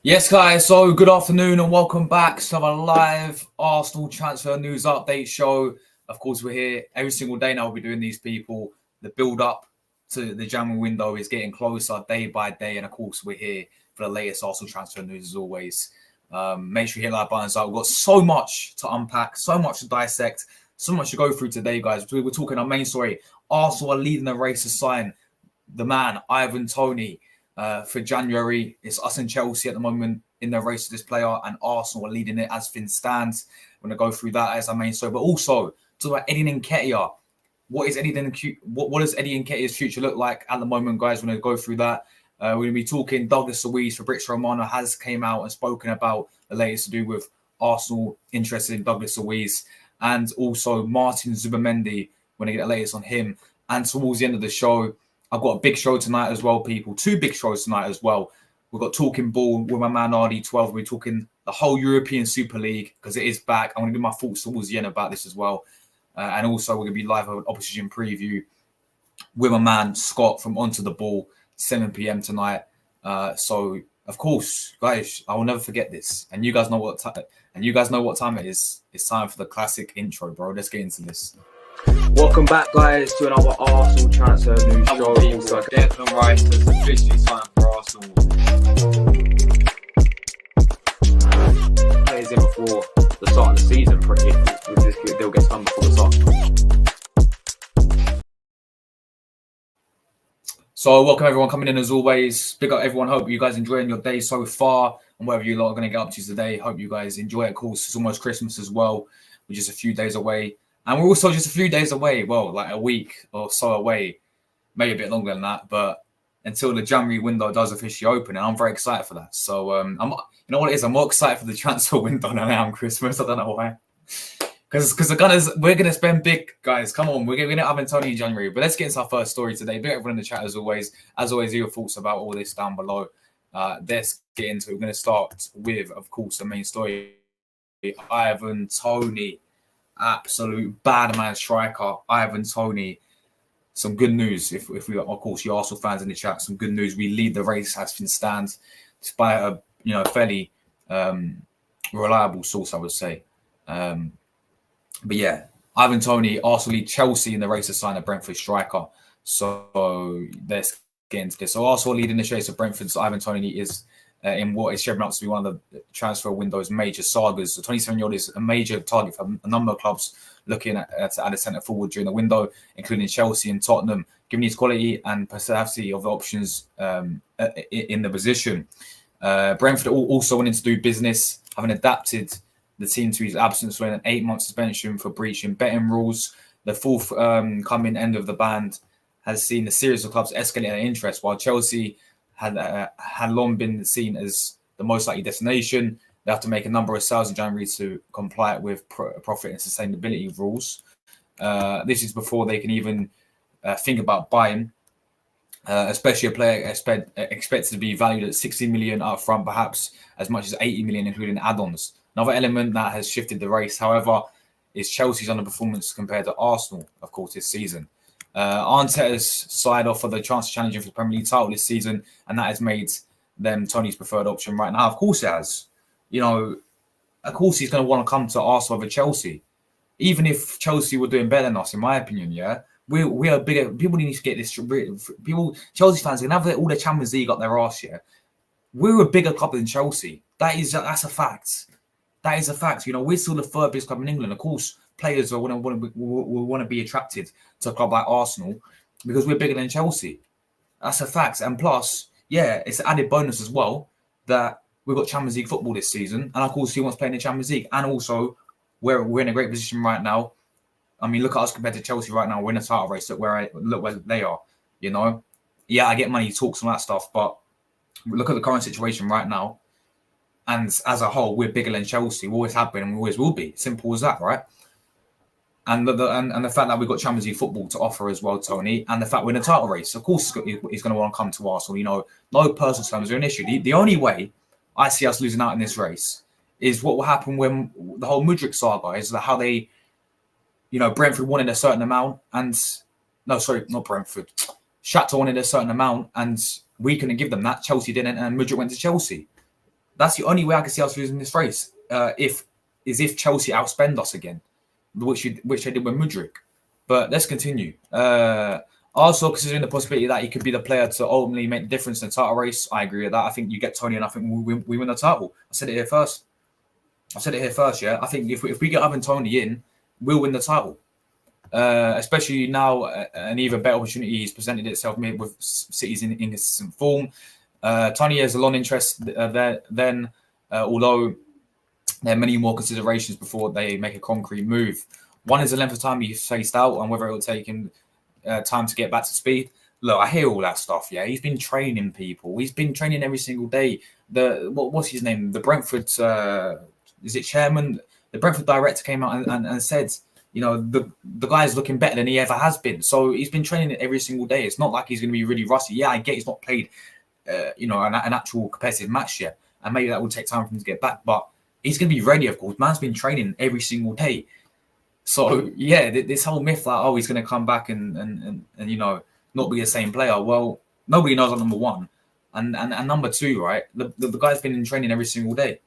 Yes, guys. So good afternoon and welcome back to our live Arsenal transfer news update show. Of course, we're here every single day now. We'll be doing these people. The build up to the January window is getting closer day by day. And of course, we're here for the latest Arsenal transfer news as always. Make sure you hit like buttons up. We've got so much to unpack, so much to dissect, so much to go through today, guys. We're talking our main story. Arsenal are leading the race to sign the man, Toney. For January, it's us and Chelsea at the moment in the race to this player, and Arsenal are leading it as things stand. We're going to go through that as our main story, but also talk about Eddie Nketiah. What does Eddie Nketiah's future look like at the moment, guys? We're going to go through that. We're going to be talking Douglas Luiz. Fabrizio Romano has came out and spoken about the latest to do with Arsenal interested in Douglas Luiz, and also Martin Zubimendi. We're going to get the latest on him. And towards the end of the show, I've got a big show tonight as well, people. Two big shows tonight as well. We've got Talking Ball with my man RD12. We're talking the whole European Super League because it is back. I'm going to do my thoughts towards the end about this as well. And also, we're going to be live on Opposition Preview with my man Scott from Onto the Ball, 7 p.m. tonight. So, of course, guys, I will never forget this. And you guys know what time it is. It's time for the classic intro, bro. Let's get into this. Welcome back, guys, to another Arsenal transfer news show. Declan Rice has officially signed for Arsenal. Plays in before the start of the season, pretty. With this deal gets done before the start. So, welcome everyone coming in as always. Big up everyone. Hope you guys enjoying your day so far and whatever you lot are going to get up to today. Hope you guys enjoy it. Of course, it's almost Christmas as well. We're just a few days away. And we're also just a few days away, well, like a week or so away, maybe a bit longer than that, but until the January window does officially open, and I'm very excited for that. So, you know what it is? I'm more excited for the transfer window than I am Christmas. I don't know why. Because we're going to spend big, guys. Come on, we're going to have Toney in January. But let's get into our first story today. Big everyone in the chat as always. As always, your thoughts about all this down below. Let's get into it. We're going to start with, of course, the main story. Toney. Absolute bad man striker, Toney. Some good news. If we are, of course, you Arsenal fans in the chat, some good news. We lead the race as things stand, despite a fairly reliable source, I would say. But yeah, Toney, Arsenal lead Chelsea in the race to sign a Brentford striker. So let's get into this. So Arsenal leading the chase of Brentford's Toney is in what is shaping up to be one of the transfer window's major sagas. The 27-year-old is a major target for a number of clubs looking at to add a centre forward during the window, including Chelsea and Tottenham, given his quality and versatility of the options in the position. Brentford also wanting to do business, having adapted the team to his absence when an 8-month suspension for breaching betting rules. The forthcoming end of the band has seen a series of clubs escalate their interest, while Chelsea had long been seen as the most likely destination. They have to make a number of sales in January to comply with profit and sustainability rules. This is before they can even think about buying, especially a player expected to be valued at 60 million up front, perhaps as much as 80 million, including add-ons. Another element that has shifted the race, however, is Chelsea's underperformance compared to Arsenal, of course, this season. Arteta's side offer the chance of challenging for the Premier League title this season, and that has made them Toney's preferred option right now. Of course it has. Of course he's going to want to come to Arsenal over Chelsea. Even if Chelsea were doing better than us, in my opinion, yeah? We are bigger. People need to get this. Chelsea fans can have all the Champions League up their arse, yeah? We're a bigger club than Chelsea. That's a fact. That is a fact. We're still the third biggest club in England. Of course, players will want to be attracted to a club like Arsenal because we're bigger than Chelsea. That's a fact. And plus, yeah, it's an added bonus as well that we've got Champions League football this season. And of course, he wants to play in the Champions League. And also, we're in a great position right now. I mean, look at us compared to Chelsea right now. We're in a title race. Look where they are, Yeah, I get money talks and that stuff. But look at the current situation right now. And as a whole, we're bigger than Chelsea. We always have been and we always will be. Simple as that, right? And the fact that we've got Champions League football to offer as well, Toney, and the fact we're in a title race, of course, he's going to want to come to Arsenal. No personal terms are an issue. The only way I see us losing out in this race is what will happen when the whole Mudryk saga is how they, Brentford wanted a certain amount, and no, sorry, not Brentford. Shakhtar wanted a certain amount, and we couldn't give them that. Chelsea didn't, and Mudryk went to Chelsea. That's the only way I can see us losing this race. If Chelsea outspend us again, which they did with Mudryk. But let's continue. Also, considering the possibility that he could be the player to ultimately make the difference in the title race, I agree with that. I think you get Toney, and I think we win the title. I said it here first. Yeah. I think if we get Ivan Toney in, we'll win the title. Especially now, an even better opportunity has presented itself with City's inconsistent form. Toney has a long interest there. Then, although there are many more considerations before they make a concrete move. One is the length of time he's faced out and whether it will take him time to get back to speed. Look, I hear all that stuff. Yeah, he's been training people. He's been training every single day. What's his name? The Brentford is it chairman? The Brentford director came out and said, the guy's looking better than he ever has been. So he's been training it every single day. It's not like he's going to be really rusty. Yeah, I get he's not played, an actual competitive match yet, and maybe that will take time for him to get back. But he's going to be ready, of course. Man's been training every single day. So yeah, this whole myth that he's going to come back and not be the same player. Well, nobody knows on number one, and number two, right? The guy's been in training every single day,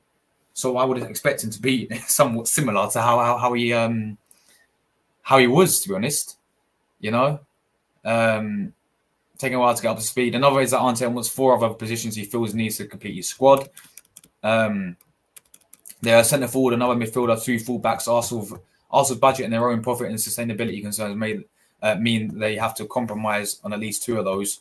so I would expect him to be somewhat similar to how he was, to be honest. Taking a while to get up to speed. Another is that Arteta wants 4 other positions he feels needs to complete his squad. They are centre forward, another midfielder, 2 fullbacks. Arsenal's budget and their own profit and sustainability concerns mean they have to compromise on at least 2 of those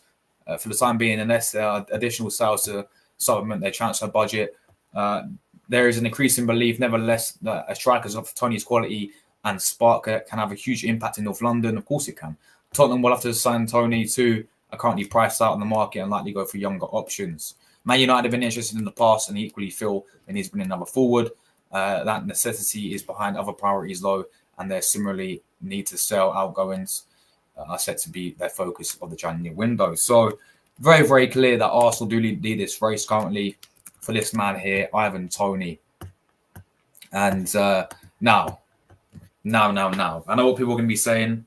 for the time being, unless there are additional sales to supplement their transfer budget. There is an increasing belief, nevertheless, that a striker of Toney's quality and spark can have a huge impact in North London. Of course it can. Tottenham will have to sign Toney too, are currently priced out on the market and likely go for younger options. Man United have been interested in the past and equally feel they need to bring another forward. That necessity is behind other priorities, though, and they similarly need to sell. Outgoings are set to be their focus of the January window. So, very, very clear that Arsenal do lead this race currently for this man here, Ivan Toney. And now, I know what people are going to be saying.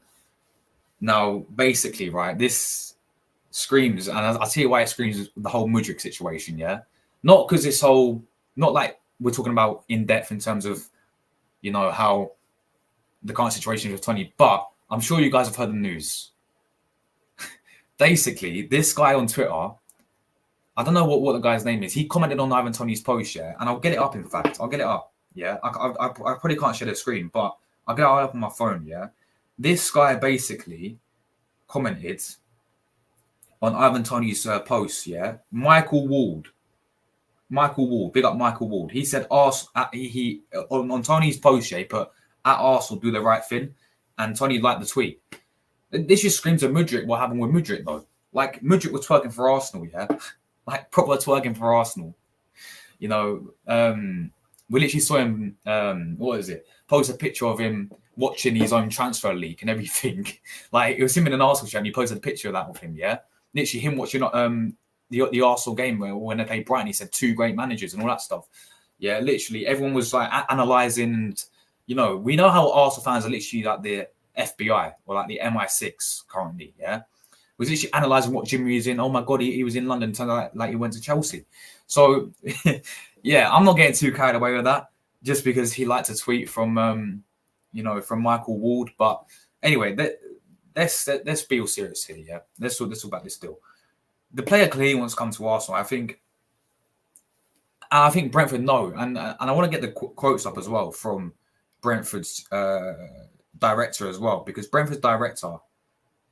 Now, basically, right, this screams, and I'll tell you why it screams the whole Mudryk situation, yeah? Not because not like we're talking about in depth in terms of, how the current situation with Toney, but I'm sure you guys have heard the news. Basically, this guy on Twitter, I don't know what the guy's name is. He commented on Ivan Toney's post, yeah, and I'll get it up. In fact, I'll get it up. Yeah, I probably can't share the screen, but I'll get it up on my phone. Yeah, this guy basically commented on Ivan Toney's post. Yeah, Michael Ward, big up Michael Ward. He said, he on Toney's post, yeah, he put at Arsenal do the right thing, and Toney liked the tweet. This just screams at Mudryk. What happened with Mudryk though? Like Mudryk was twerking for Arsenal, yeah, like proper twerking for Arsenal. We literally saw him. Post a picture of him watching his own transfer leak and everything. Like it was him in an Arsenal show, and he posted a picture of that of him. Yeah, literally him watching the Arsenal game when they played Brighton. He said 2 great managers and all that stuff. Yeah, literally everyone was like analysing. And, we know how Arsenal fans are literally like the FBI or like the MI6 currently. Yeah, was literally analysing what gym he was in. Oh my God, he was in London. Turned out like he went to Chelsea. So yeah, I'm not getting too carried away with that just because he liked a tweet from from Michael Ward. But anyway, let's be all serious here. Yeah, let's talk about this deal. The player clearly wants to come to Arsenal. I think Brentford know, and I want to get the quotes up as well from Brentford's director as well, because Brentford's director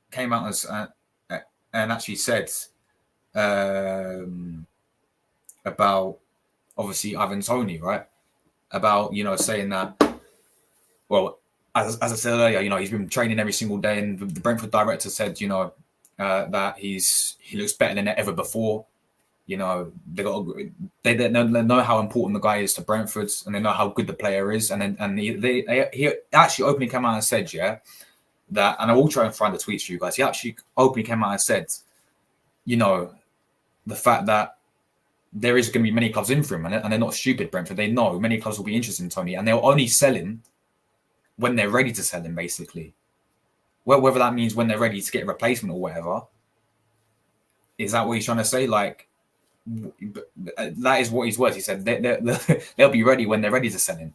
came out and actually said about obviously Ivan Toney, right? About saying that, well, as I said earlier, he's been training every single day, and the Brentford director said, that he looks better than ever before. They know how important the guy is to Brentford, and they know how good the player is. And then he actually openly came out and said, yeah, that, and I will try and find the tweets for you guys. He actually openly came out and said, the fact that there is going to be many clubs in for him, and they're not stupid, Brentford. They know many clubs will be interested in Toney, and they'll only sell him when they're ready to sell him, basically. Well, whether that means when they're ready to get a replacement or whatever. Is that what he's trying to say? Like, That is what his words. He said they'll be ready when they're ready to sell him.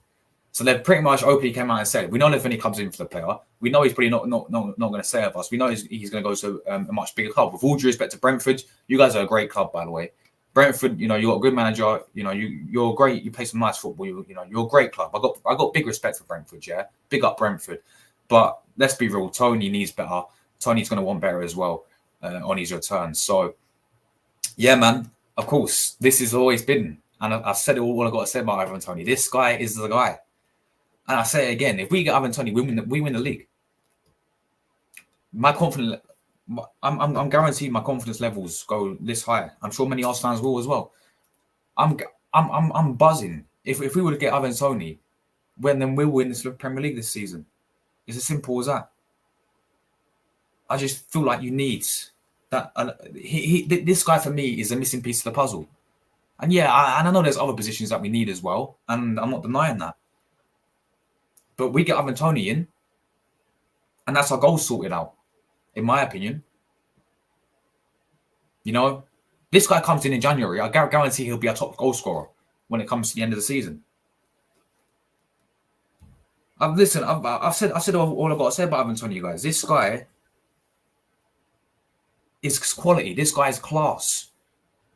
So they've pretty much openly came out and said, we know if any comes in for the player, we know he's probably not going to stay with us. We know he's going to go to a much bigger club. With all due respect to Brentford, you guys are a great club, by the way. Brentford, you got a good manager. You're great. You play some nice football. You're a great club. I got big respect for Brentford. Yeah, big up Brentford. But let's be real. Toney needs better. Toney's going to want better as well on his return. So, yeah, man. Of course, this has always been, and I've said it all I've got to say about Ivan Toney. This guy is the guy. And I say it again, if we get Ivan Toney, we win the league. My confidence, I'm guaranteed my confidence levels go this high. I'm sure many Arsenal fans will as well. I'm buzzing. If we were to get Ivan Toney, then we'll win this Premier League this season. It's as simple as that. I just feel like you need that. This guy for me is a missing piece of the puzzle. And yeah, I know there's other positions that we need as well, and I'm not denying that. But we get Ivan Toney in, and that's our goal sorted out, in my opinion. This guy comes in January. I guarantee he'll be our top goal scorer when it comes to the end of the season. I've said all I've got to say about Ivan Toney, guys. This guy is quality. This guy is class.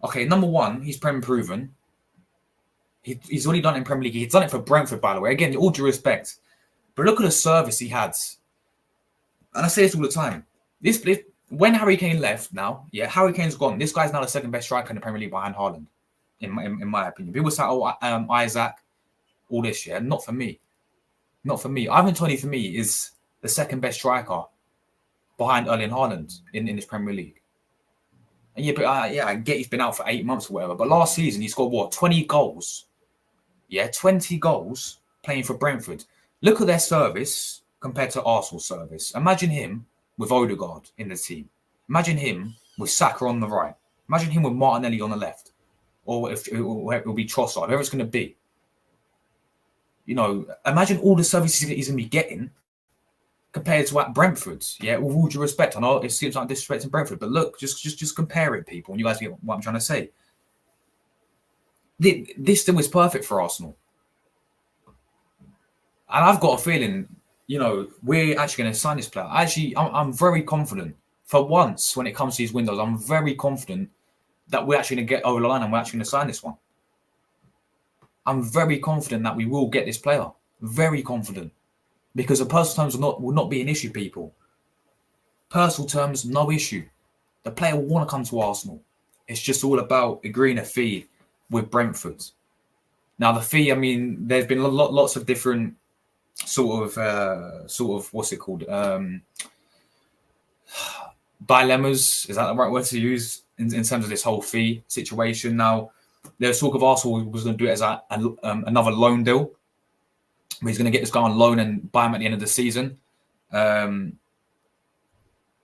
Okay, number one, he's Prem proven. He's already done it in Premier League. He's done it for Brentford, by the way. Again, all due respect. But look at the service he had. And I say this all the time. When Harry Kane left now, Harry Kane's gone. This guy's now the second best striker in the Premier League behind Haaland, in my opinion. People say, Isaac, all this, not for me. Not for me. Ivan Toney, for me, is the second best striker behind Erling Haaland in this Premier League. And I get he's been out for 8 months or whatever. But last season, he scored, 20 goals? 20 goals playing for Brentford. Look at their service compared to Arsenal's service. Imagine him with Odegaard in the team. Imagine him with Saka on the right. Imagine him with Martinelli on the left. Or if it will be Trossard, whoever it's going to be. Imagine all the services he's going to be getting compared to at Brentford. With all due respect. I know it seems like disrespecting Brentford, but look, just compare it, people, and you guys get what I'm trying to say. This still is perfect for Arsenal. And I've got a feeling, we're actually going to sign this player. I'm very confident. For once, when it comes to these windows, I'm very confident that we're actually going to get over the line and we're actually going to sign this one. I'm very confident that we will get this player. Very confident. Because the personal terms will not be an issue, people. Personal terms, no issue. The player will want to come to Arsenal. It's just all about agreeing a fee with Brentford. Now, the fee, there's been lots of different sort of what's it called? Dilemmas. Is that the right word to use in terms of this whole fee situation? Now, there's talk of Arsenal was going to do it as another loan deal. He's going to get this guy on loan and buy him at the end of the season. And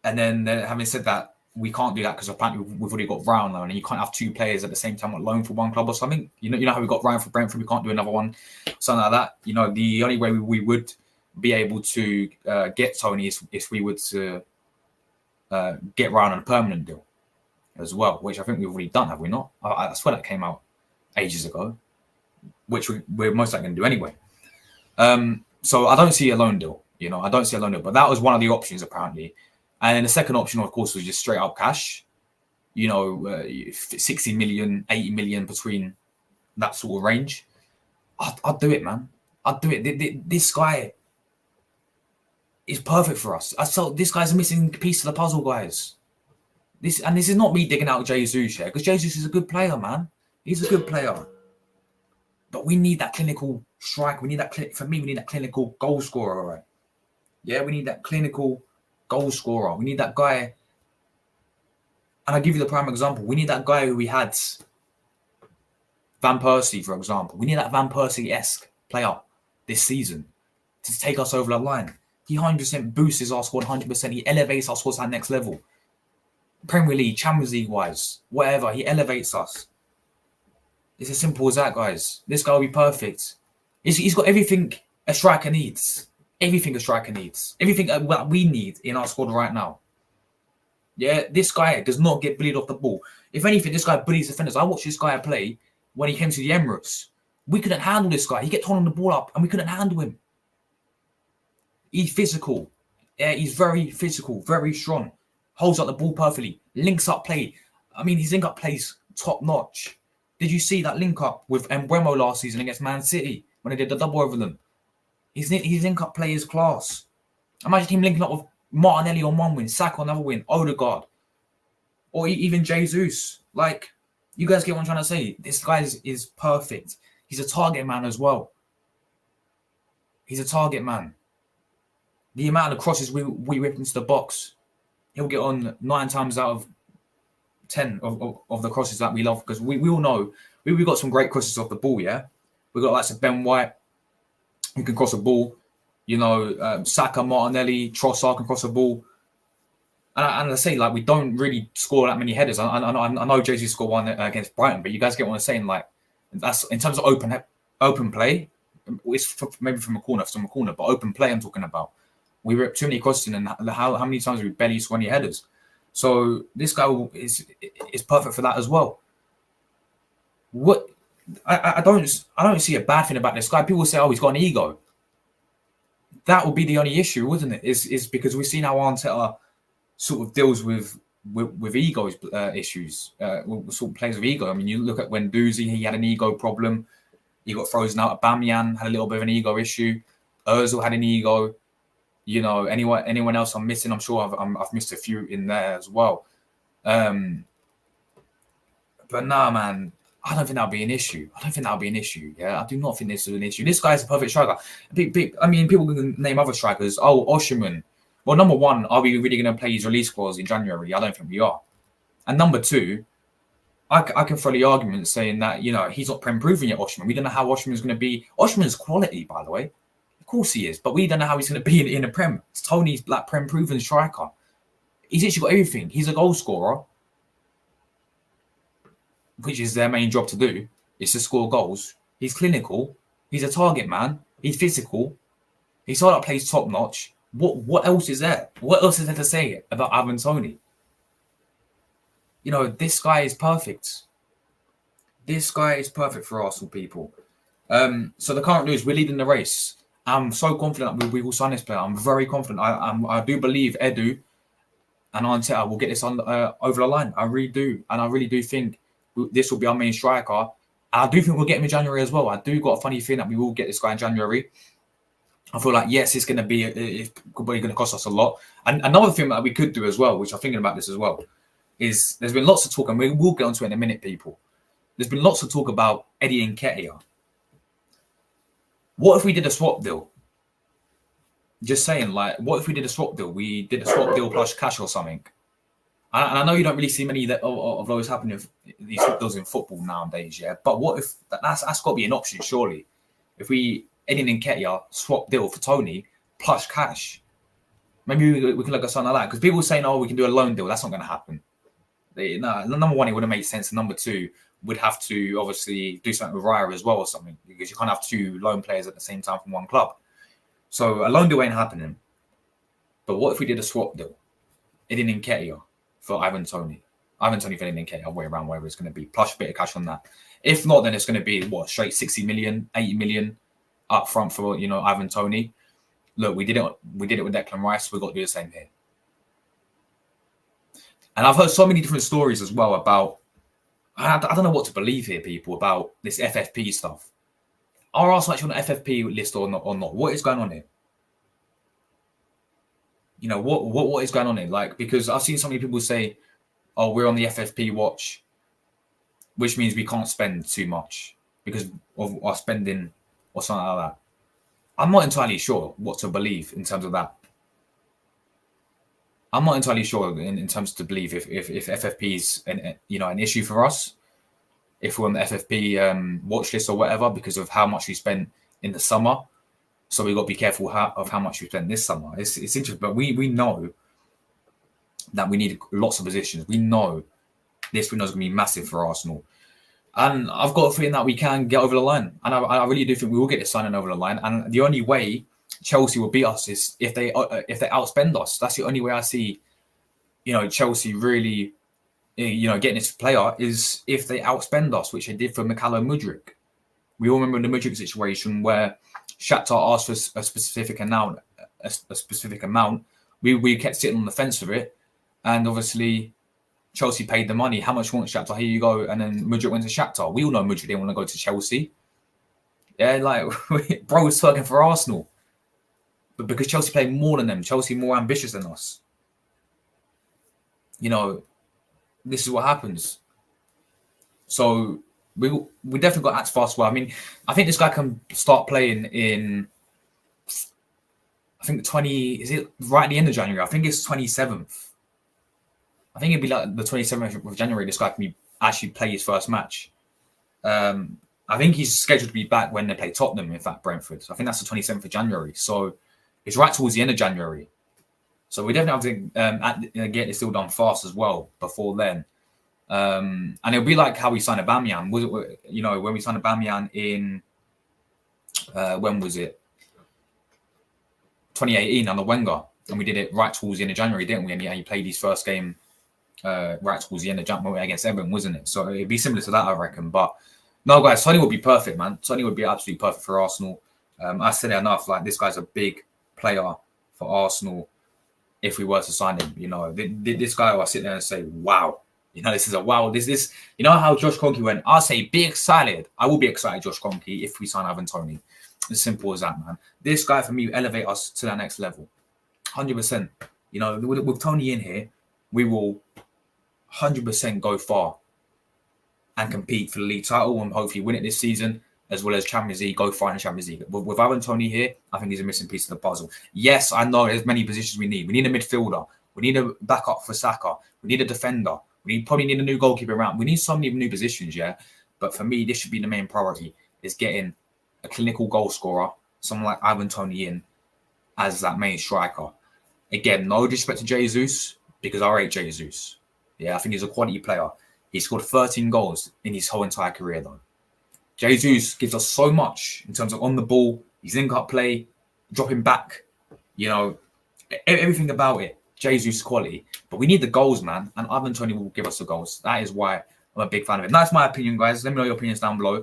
then having said that, we can't do that because apparently we've already got Ryan loan, and you can't have two players at the same time on loan for one club or something. You know how we got Ryan for Brentford, we can't do another one, something like that. The only way we would be able to get Toney is if we were to get Ryan on a permanent deal as well, which I think we've already done, have we not? I swear that came out ages ago, which we're most likely going to do anyway. So I don't see a loan deal, I don't see a loan deal, but that was one of the options apparently. And then the second option, of course, was just straight up cash, 60 million, 80 million, between that sort of range. I'd do it, man. I'd do it. This guy is perfect for us. This guy's a missing piece of the puzzle, guys. This is not me digging out Jesus here, because Jesus is a good player, man. He's a good player. But we need that clinical strike. We need that we need that clinical goal scorer, all right? Yeah, we need that clinical goal scorer. We need that guy. And I'll give you the prime example. We need that guy who we had, Van Persie, for example. We need that Van Persie-esque player this season to take us over the line. He 100% boosts our squad, 100%. He elevates our squad to that next level. Premier League, Champions League wise, whatever. He elevates us. It's as simple as that, guys. This guy will be perfect. He's got everything a striker needs. Everything a striker needs. Everything that we need in our squad right now. Yeah, this guy does not get bullied off the ball. If anything, this guy bullies defenders. I watched this guy play when he came to the Emirates. We couldn't handle this guy. He kept holding the ball up, and we couldn't handle him. He's physical. Yeah, he's very physical, very strong. Holds up the ball perfectly. Links up play. I mean, his link up plays top notch. Did you see that link up with Mbeumo last season against Man City when they did the double over them? His link up play is class. Imagine him linking up with Martinelli on one win, Saka on another win, Odegaard, or even Jesus. Like, you guys get what I'm trying to say. This guy is perfect. He's a target man as well. He's a target man. The amount of crosses we whip into the box, he'll get on 9 times out of 10 of the crosses that we love, because we all know we got some great crosses off the ball. Yeah, we got like Ben White who can cross a ball. You know, Saka, Martinelli, Trossard can cross a ball. And I say, like, we don't really score that many headers. I know Jesus scored one against Brighton, but you guys get what I'm saying. Like, that's in terms of open play. It's maybe from a corner, but open play I'm talking about. We rip too many crosses in, and how many times we barely score any headers. So this guy is perfect for that as well. What I don't see a bad thing about this guy. People say, oh, he's got an ego. That would be the only issue, wouldn't it? Is because we've seen how Arteta sort of deals with ego issues, sort of plays with ego. I mean, you look at when Doozy, he had an ego problem. He got frozen out. Aubameyang had a little bit of an ego issue. Ozil had an ego. You know, anyone else I'm missing? I'm sure I've missed a few in there as well. But nah, man, I don't think that'll be an issue. Yeah, I do not think this is an issue. This guy's a perfect striker. I mean, people can name other strikers. Oh, Osimhen. Well, number one, are we really going to play his release clause in January? I don't think we are. And number two, I can throw the argument saying that, you know, he's not Prem-proven yet, Osimhen. We don't know how Osimhen's going to be. Osimhen's quality, by the way. Of course he is, but we don't know how he's going to be in the Prem. Toney's like Prem-proven striker. He's actually got everything. He's a goal scorer, which is their main job to do, is to score goals. He's clinical. He's a target man. He's physical. His side up plays top notch. What else is there? What else is there to say about Ivan Toney? You know, this guy is perfect. This guy is perfect for Arsenal, people. So the current news, we're leading the race. I'm so confident that we will sign this player. I'm very confident. I do believe Edu and Nketiah will get this on over the line. I really do. And I really do think this will be our main striker. I do think we'll get him in January as well. I do got a funny feeling that we will get this guy in January. I feel like, yes, it's going to cost us a lot. And another thing that we could do as well, which I'm thinking about this as well, is there's been lots of talk, and we will get onto it in a minute, people. There's been lots of talk about Eddie Nketiah. What if we did a swap deal? Just saying, like, what if we did a swap deal? We did a swap deal plus cash or something. And I know you don't really see many of those happening, these swap deals in football nowadays, yeah? But what if that's got to be an option, surely? If we, Eddie Nketiah, swap deal for Toney plus cash, maybe we can look at something like that. Because people are saying, oh, we can do a loan deal. That's not going to happen. No, number one, it wouldn't make sense. And number two, would have to obviously do something with Raya as well or something, because you can't have 2 loan players at the same time from one club. So a loan deal ain't happening. But what if we did a swap deal? Eddie Nketiah for Ivan Toney. Ivan Toney for Eddie Nketiah, way around wherever it's going to be, plus a bit of cash on that. If not, then it's going to be, straight 60 million, 80 million up front for, you know, Ivan Toney. Look, we did it with Declan Rice. We've got to do the same here. And I've heard so many different stories as well about, I don't know what to believe here, people, about this FFP stuff. Are Arsenal actually on the FFP list or not? What is going on here? You know, what is going on here? Like, because I've seen so many people say, oh, we're on the FFP watch, which means we can't spend too much because of our spending or something like that. I'm not entirely sure what to believe in terms of that. I'm not entirely sure in terms to believe if FFP is an issue for us, if we're on the FFP watch list or whatever, because of how much we spent in the summer. So we've got to be careful of how much we spent this summer. It's interesting, but we know that we need lots of positions. We know this window is going to be massive for Arsenal. And I've got a feeling that we can get over the line. And I really do think we will get this signing over the line. And the only way Chelsea will beat us is if they outspend us. That's the only way I see, Chelsea really getting this player is if they outspend us, which they did for Mikhailo Mudryk. We all remember the Mudryk situation where Shakhtar asked for a specific amount. We kept sitting on the fence for it, and obviously Chelsea paid the money. How much you want Shakhtar? Here you go. And then Mudryk went to Shakhtar. We all know Mudryk didn't want to go to Chelsea. Yeah, like bro was working for Arsenal, but because Chelsea played more than them, Chelsea more ambitious than us. This is what happens. So we definitely got to act fast. Well, I mean, I think this guy can start playing in. I think is it right at the end of January? I think it's 27th. I think it'd be like the 27th of January. This guy can actually play his first match. I think he's scheduled to be back when they play Tottenham, in fact, Brentford. I think that's the 27th of January. So it's right towards the end of January. So we definitely have to get this all done fast as well before then. And it'll be like how we signed Aubameyang. Was it, when we signed Aubameyang in, when was it? 2018 under Wenger. And we did it right towards the end of January, didn't we? And he played his first game right towards the end of January against Everton, wasn't it? So it'd be similar to that, I reckon. But no, guys, Toney would be perfect, man. Toney would be absolutely perfect for Arsenal. I said it enough. Like, this guy's a big player for Arsenal if we were to sign him. This guy will sit there and say, wow. This is a wow. This. How Josh Kroenke went? I'll say be excited. I will be excited, Josh Kroenke, if we sign Ivan Toney. As simple as that, man. This guy, for me, will elevate us to that next level. 100%. With Toney in here, we will 100% go far and compete for the league title and hopefully win it this season, as well as Champions League, go far in the Champions League. With Ivan Toney here, I think he's a missing piece of the puzzle. Yes, I know there's many positions we need. We need a midfielder. We need a backup for Saka. We need a defender. We probably need a new goalkeeper around. We need so many new positions, yeah? But for me, this should be the main priority, is getting a clinical goal scorer, someone like Ivan Toney in as that main striker. Again, no disrespect to Jesus, because I rate Jesus. Yeah, I think he's a quality player. He scored 13 goals in his whole entire career, though. Jesus gives us so much in terms of on the ball, his link-up play, dropping back, everything about it. Jesus' quality. But we need the goals, man. And Ivan Toney will give us the goals. That is why I'm a big fan of it. And that's my opinion, guys. Let me know your opinions down below.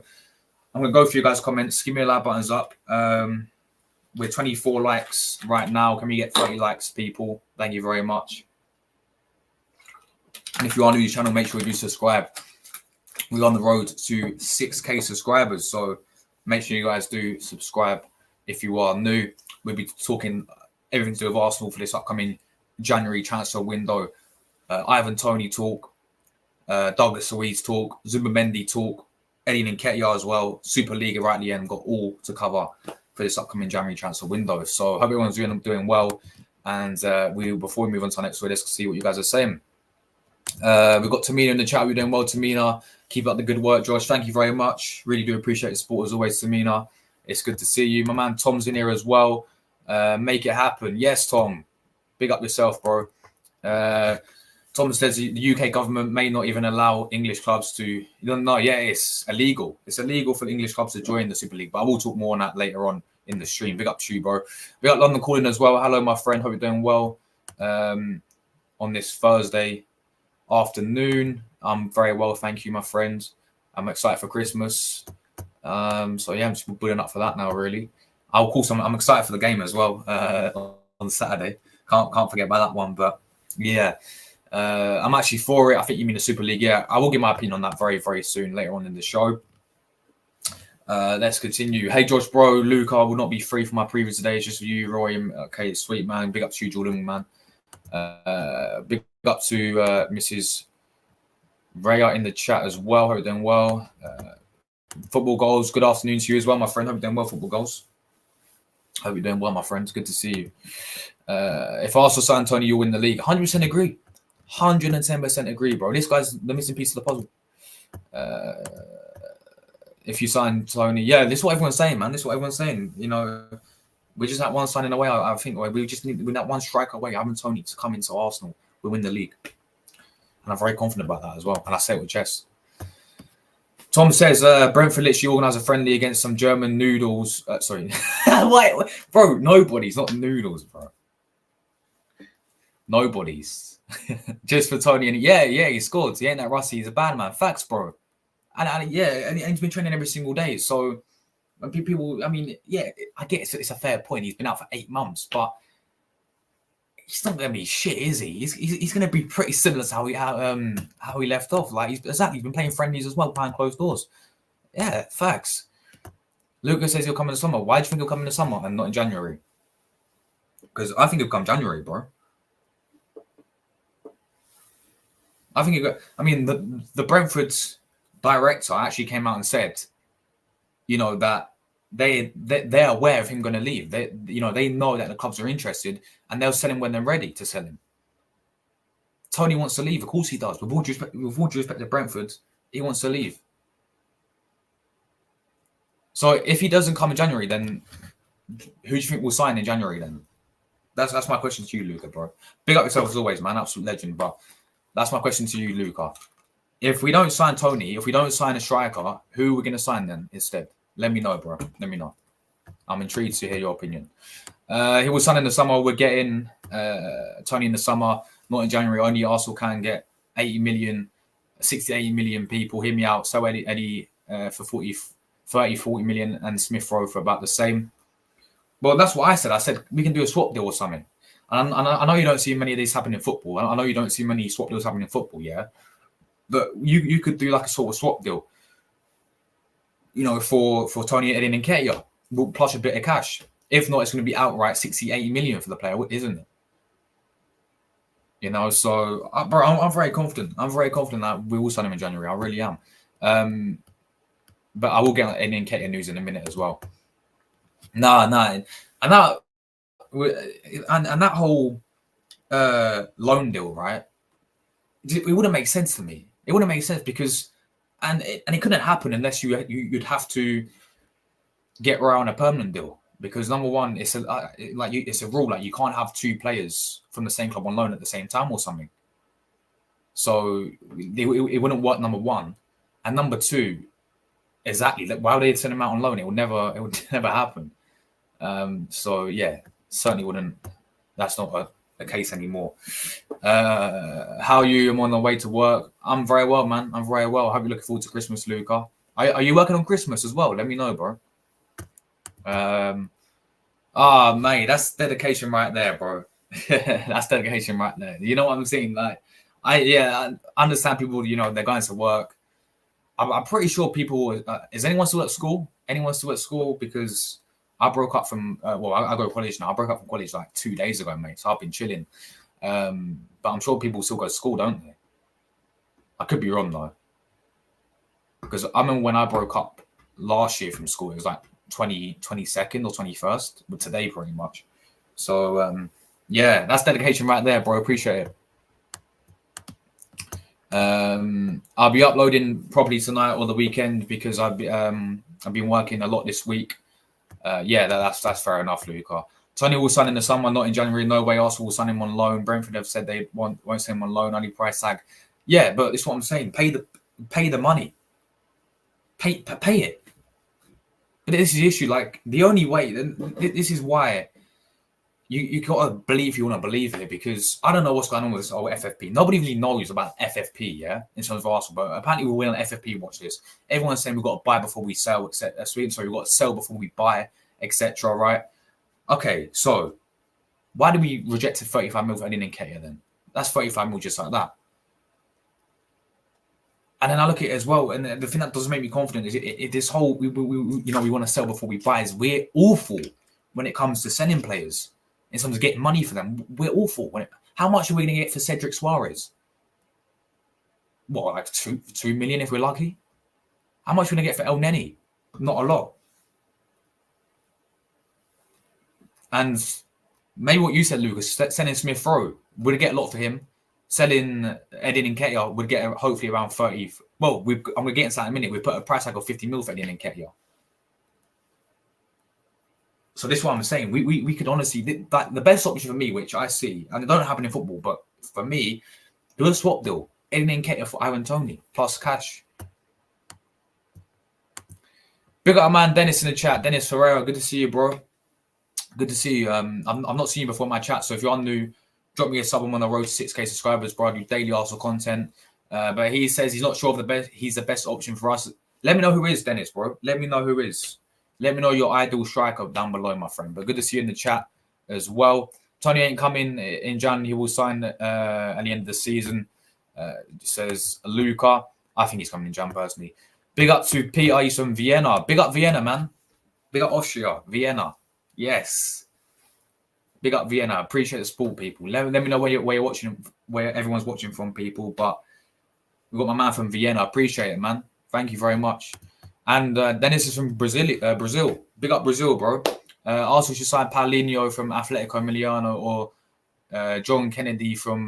I'm going to go through you guys' comments. Give me a like, buttons up. We're 24 likes right now. Can we get 30 likes, people? Thank you very much. And if you are new to the channel, make sure you do subscribe. We're on the road to 6K subscribers. So make sure you guys do subscribe if you are new. We'll be talking everything to do with Arsenal for this upcoming January transfer window. Ivan Toney talk, Douglas Luiz talk, Zubimendi talk, Eddie Nketiah as well. Super League right at the end, got all to cover for this upcoming January transfer window. So hope everyone's doing well. And before we move on to our next video, let's see what you guys are saying. We've got Tamina in the chat. We're doing well, Tamina. Keep up the good work, Josh. Thank you very much. Really do appreciate the support as always, Tamina. It's good to see you. My man Tom's in here as well. Make it happen. Yes, Tom. Big up yourself, bro. Tom says the UK government may not even allow English clubs to... No, yeah, it's illegal. It's illegal for the English clubs to join the Super League. But I will talk more on that later on in the stream. Big up to you, bro. Big up London calling as well. Hello, my friend. Hope you're doing well on this Thursday afternoon. I'm very well, thank you, my friend. I'm excited for Christmas. So yeah, I'm just building up for that now, really. Of course, I'm excited for the game as well on Saturday. Can't forget about that one. But yeah, I'm actually for it. I think you mean the Super League. Yeah, I will give my opinion on that very, very soon later on in the show. Let's continue. Hey, Josh, bro. Luke, I will not be free for my previous today. It's just for you, Roy. Okay, sweet, man. Big up to you, Jordan, man. Big up to Mrs. Raya in the chat as well. Hope you're doing well. Football goals. Good afternoon to you as well, my friend. Hope you're doing well, football goals. Hope you're doing well, my friends. Good to see you. If Arsenal sign Toney, you'll win the league. 100% agree. 110% agree, bro. This guy's the missing piece of the puzzle. If you sign Toney, yeah, this is what everyone's saying, man. This is what everyone's saying. We're just at one signing away. I think we just need that one strike away. Having Toney to come into Arsenal, we win the league. And I'm very confident about that as well. And I say it with chest. Tom says, Brentford literally organised a friendly against some German noodles. Sorry. Wait, bro, nobody's not noodles, bro. Nobody's. Just for Toney. And yeah, he scored. He ain't that rusty. He's a bad man. Facts, bro. And he's been training every single day. So people, I mean, yeah, I get it's a fair point. He's been out for 8 months, but he's not going to be shit, is he? He's going to be pretty similar to how he left off. Like, he's been playing friendlies as well, behind closed doors. Yeah, facts. Lucas says he'll come in the summer. Why do you think he'll come in the summer and not in January? Because I think he'll come January, bro. I think the Brentford's director actually came out and said, you know, that they're aware of him going to leave. They know that the clubs are interested and they'll sell him when they're ready to sell him. Toney wants to leave. Of course he does. With all due respect to Brentford, he wants to leave. So if he doesn't come in January, then who do you think will sign in January then? That's my question to you, Luca, bro. Big up yourself as always, man. Absolute legend. But that's my question to you, Luca. If we don't sign Toney, if we don't sign a striker, who are we going to sign then instead? Let me know, bro. Let me know. I'm intrigued to hear your opinion. He was signed in the summer. We're getting Toney in the summer, not in January. Only Arsenal can get 60 to 80 million people. Hear me out. So Eddie for 40 million and Smith Rowe for about the same. Well, that's what I said. I said we can do a swap deal or something. And I know you don't see many of these happen in football. I know you don't see many swap deals happening in football, yeah? But you could do like a sort of swap deal, you know, for Toney and Nketiah, plus a bit of cash. If not, it's going to be outright 60, 80 million for the player, isn't it? You know, so, bro, I'm very confident. I'm very confident that we will sign him in January. I really am. But I will get any Nketiah news in a minute as well. Nah. And that whole loan deal, right? It wouldn't make sense to me. It wouldn't make sense because, and it couldn't happen unless you'd have to get around a permanent deal. Because number one, it's a rule, like you can't have 2 players from the same club on loan at the same time or something. So it wouldn't work. Number one, and number two, exactly. Why would they send him out on loan? It would never happen. So yeah, certainly wouldn't. That's not a case anymore. How are you? I'm on the way to work. I'm very well, man. I'm very well. I hope you're looking forward to Christmas, Luca. Are you working on Christmas as well? Let me know, bro. Mate, that's dedication right there, bro. That's dedication right there. You know what I'm saying? Like, I understand people, you know, they're going to work. I'm pretty sure people, is anyone still at school? Anyone still at school? Because I broke up from, I go to college now. I broke up from college like 2 days ago, mate. So I've been chilling. But I'm sure people still go to school, don't they? I could be wrong though. Because I remember when I broke up last year from school, it was like 22nd or 21st, but today pretty much. So yeah, that's dedication right there, bro. Appreciate it. I'll be uploading probably tonight or the weekend because I've been working a lot this week. Yeah, that's fair enough, Luca. Toney will sign in the summer, not in January. No way. Arsenal will sign him on loan. Brentford have said they won't sign him on loan. Only price tag. Yeah, but it's what I'm saying. Pay the money. Pay it. But this is the issue. Like the only way. This is why you gotta believe you want to believe it, because I don't know what's going on with this whole FFP. Nobody really knows about FFP, yeah, in terms of Arsenal. But apparently we'll win on FFP. Watch this. Everyone's saying we've got to buy before we sell, etc. So we've got to sell before we buy, etc. Right? Okay, so why did we reject 35 mil for Nketiah then? That's 35 mil just like that. And then I look at it as well, and the thing that doesn't make me confident is this whole we want to sell before we buy. Is we're awful when it comes to selling players in terms of getting money for them. We're awful. How much are we going to get for Cedric Suarez? What, like 2 million if we're lucky? How much are we going to get for El Neni? Not a lot. And maybe what you said, Lucas, selling Smith Rowe, would get a lot for him. Selling Edin Nketiah would get hopefully around 30. Well, I'm going to get into that in a minute. We put a price tag of 50 mil for Edin Nketiah. So this is what I'm saying. We could honestly, the best option for me, which I see, and it don't happen in football, but for me, do a swap deal. Edin Nketiah for Ivan Toney plus cash. Big up, man. Dennis in the chat. Dennis Ferreira, good to see you, bro. Good to see you. I've not seen you before in my chat, so if you're new, drop me a sub. I'm on the road to 6K subscribers, bro. I do daily Arsenal content. But he says he's not sure of he's the best option for us. Let me know who is, Dennis, bro. Let me know who is. Let me know your ideal striker down below, my friend. But good to see you in the chat as well. Toney ain't coming in Jan. He will sign at the end of the season. Says Luca. I think he's coming in Jan personally. Big up to Peter. He's from Vienna. Big up Vienna, man. Big up Austria. Vienna. Yes. Big up Vienna. Appreciate the support, people. Let me know where you're watching, where everyone's watching from, people. But we've got my man from Vienna. Appreciate it, man. Thank you very much. And Dennis is from Brazil. Brazil. Big up Brazil, bro. Arsenal should sign Paulinho from Atletico Miliano or John Kennedy from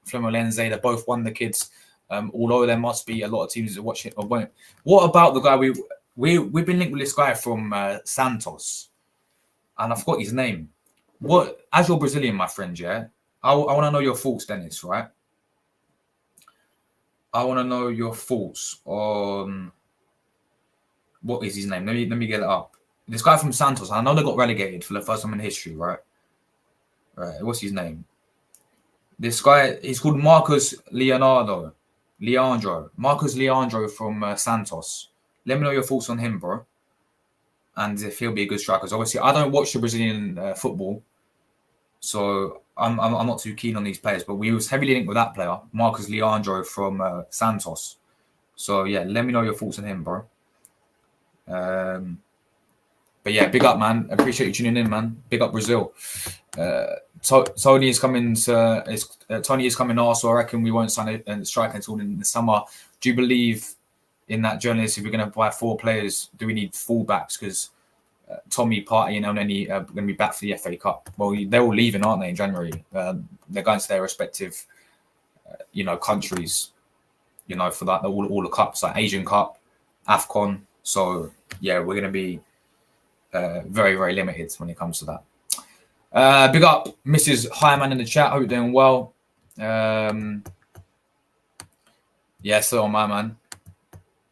Fluminense. They both won the kids. Although there must be a lot of teams that watch it or won't. What about the guy we've been linked with this guy from Santos, and I forgot his name. What, as you're Brazilian, my friend, yeah, I want to know your thoughts, Dennis. Right? I want to know your thoughts on what is his name. Let me get it up. This guy from Santos. I know they got relegated for the first time in history, right? Right. What's his name? This guy, he's called Marcus Leandro. Marcus Leandro from Santos. Let me know your thoughts on him, bro. And if he'll be a good striker. Because obviously, I don't watch the Brazilian football, so I'm not too keen on these players. But we was heavily linked with that player, Marcus Leandro from Santos. So yeah, let me know your thoughts on him, bro. But yeah, big up, man. Appreciate you tuning in, man. Big up Brazil. Toney is coming. Toney is coming also. I reckon we won't sign a striker until in the summer. Do you believe in that, journalist? If we're going to buy 4 players, do we need fullbacks? Because Tommy, Partey, and Elneny are going to be back for the FA Cup. Well, they're all leaving, aren't they, in January? They're going to their respective, countries. For that all the cups, like Asian Cup, AFCON. So yeah, we're going to be very, very limited when it comes to that. Big up Mrs. Hyman in the chat. Hope you're doing well. Yeah, so am I, man.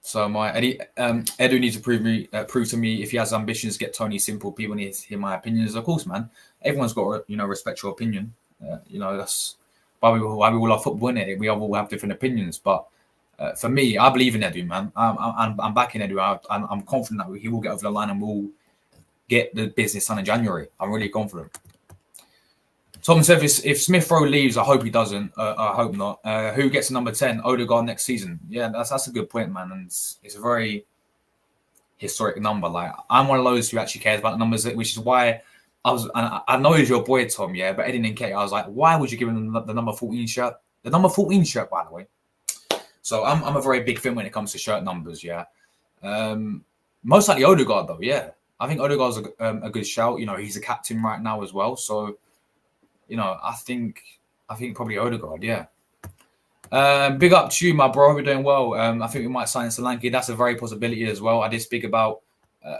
So am I. Edu needs to prove to me if he has ambitions to get Toney. Simple. People need to hear my opinions. Of course, man. Everyone's got to, respect your opinion. That's why we all love football, innit? We all have different opinions. But for me, I believe in Edu, man. I'm backing Edu. I'm confident that he will get over the line and we'll get the business done in January. I'm really confident. Tom said, if Smith Rowe leaves, I hope he doesn't. I hope not. Who gets number 10? Odegaard next season. Yeah, that's a good point, man. And it's a very historic number. Like, I'm one of those who actually cares about the numbers, which is why I know he's your boy, Tom, yeah, but Eddie Nketiah, I was like, why would you give him the number 14 shirt? The number 14 shirt, by the way. So I'm a very big fan when it comes to shirt numbers, yeah. Most likely Odegaard, though, yeah. I think Odegaard's a good shout. He's a captain right now as well. So, I think probably Odegaard, yeah. Big up to you, my bro. We're doing well. I think we might sign Solanke. That's a very possibility as well. I did speak about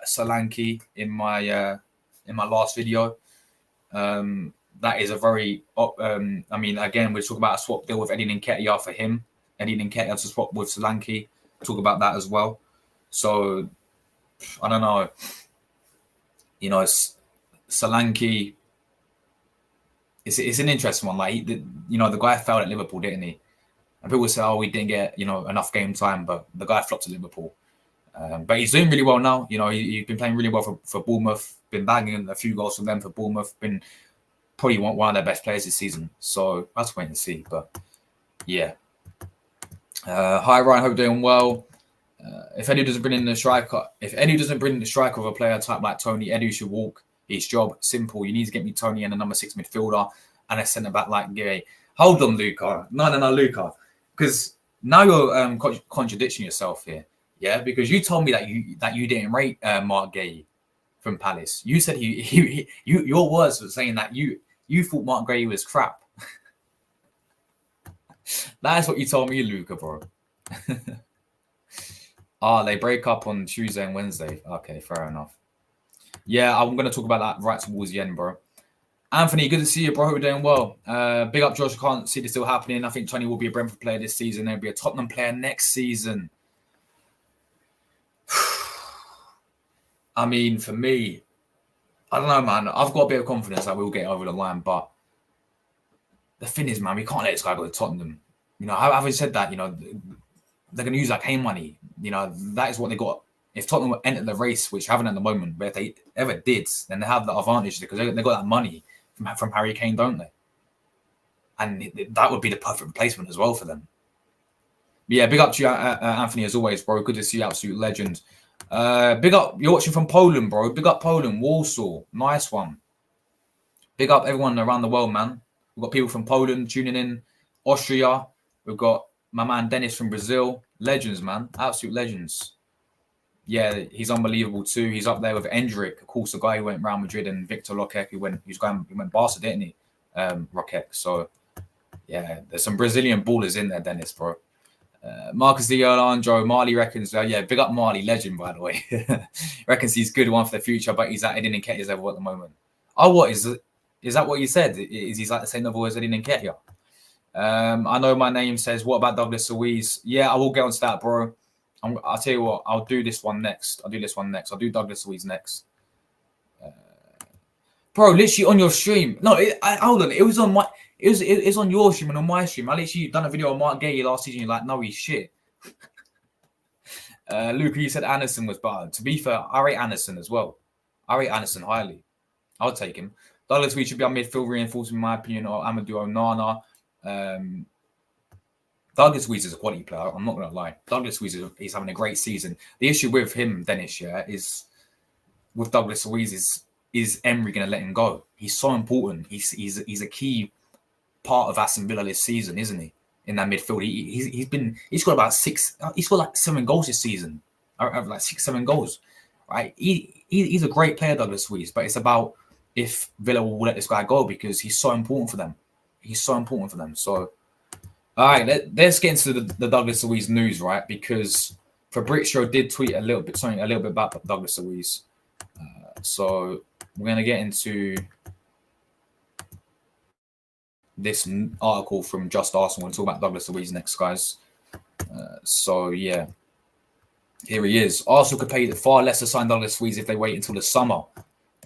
Solanke in my last video. That is a very. Again, we're talking about a swap deal with Eddie Nketiah for him. Eddie Nketiah to swap with Solanke. Talk about that as well. So, I don't know. Solanke. It's an interesting one. Like the guy failed at Liverpool, didn't he? And people say, "Oh, we didn't get enough game time," but the guy flopped at Liverpool. But he's doing really well now. He's been playing really well for Bournemouth. Been bagging a few goals for them for Bournemouth. Been probably one of their best players this season. So that's wait and see. But yeah. Hi Ryan, hope you're doing well. If Eddie doesn't bring in the striker, of a player type like Toney, Eddie should walk. His job, simple. You need to get me Toney and a number 6 midfielder and a centre back like Gay. Hold on, Luca. No, Luca. Because now you're contradicting yourself here. Yeah, because you told me that you didn't rate Mark Gay from Palace. You said your words were saying that you thought Mark Gay was crap. That is what you told me, Luca, bro. They break up on Tuesday and Wednesday. Okay, fair enough. Yeah, I'm going to talk about that right towards the end, bro. Anthony, good to see you, bro. Hope you're doing well. Big up, Josh. I can't see this still happening. I think Toney will be a Brentford player this season. He'll be a Tottenham player next season. I mean, for me, I don't know, man. I've got a bit of confidence that we'll get over the line, but the thing is, man, we can't let this guy go to Tottenham. You know, having said that, you know, they're going to use like hay money. You know, that is what they got. If Tottenham enter the race, which haven't at the moment, but if they ever did, then they have the advantage because they got that money from Harry Kane, don't they? And that would be the perfect replacement as well for them. But yeah, big up to you, Anthony, as always, bro. Good to see you, absolute legend. Big up, you're watching from Poland, bro. Big up Poland, Warsaw. Nice one. Big up everyone around the world, man. We've got people from Poland tuning in, Austria. We've got my man Dennis from Brazil. Legends, man. Absolute legends. Yeah, he's unbelievable too. He's up there with Endrick, of course, the guy who went Real Madrid, and Victor Roquette, he went Barca, didn't he? Roquette. So yeah, there's some Brazilian ballers in there, Dennis, bro. Marcus Di Alejandro, Marley reckons, yeah, big up Marley, legend, by the way. Reckons he's good one for the future, but he's at Nketiah's level at the moment. Oh, what is that what you said? Is he's like the same level as Nketiah? I know my name says, what about Douglas Luiz? Yeah, I will get onto that, bro. I'll tell you what, I'll do this one next. I'll do Douglas Luiz next. Bro, literally on your stream. No, hold on. It was on my... It was on your stream and on my stream. I literally done a video on Mark Gay last season. You're like, no, he's shit. Luke, you said Anderson was bad. To be fair, I rate Anderson as well. I rate Anderson highly. I'll take him. Douglas Luiz should be a midfield reinforcement, in my opinion, or Amadou Onana. Douglas Luiz is a quality player. I'm not going to lie. Douglas Luiz is having a great season. The issue with him, Dennis, is with Douglas Luiz is Emery going to let him go? He's so important. He's a key part of Aston Villa this season, isn't he? In that midfield, he's got about 6. He's got like 7 goals this season. Like 6-7 goals, right? He's a great player, Douglas Luiz. But it's about if Villa will let this guy go because he's so important for them. So, all right, let's get into the Douglas Luiz news, right? Because Fabrizio did tweet a little bit about Douglas Luiz. So we're gonna get into this article from Just Arsenal and talk about Douglas Luiz next, guys. So yeah, here he is. Arsenal could pay far less to sign Douglas Luiz if they wait until the summer.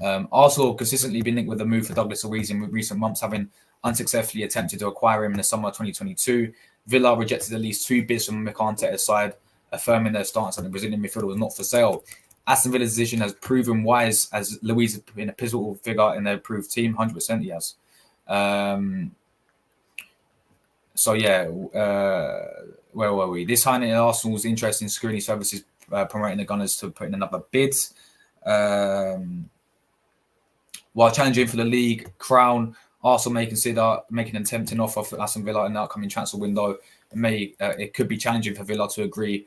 Arsenal consistently been linked with the move for Douglas Luiz in recent months, having unsuccessfully attempted to acquire him in the summer of 2022. Villa rejected at least 2 bids from Nketiah's side, affirming their stance that the Brazilian midfielder was not for sale. Aston Villa's decision has proven wise, as Luiz has been a pivotal figure in their approved team. 100% he has. So yeah, where were we? This highlighted Arsenal's interest in security services, promoting the Gunners to put in another bid. While challenging for the league crown, Arsenal may consider making an tempting offer for Aston Villa in the upcoming transfer window. It could be challenging for Villa to agree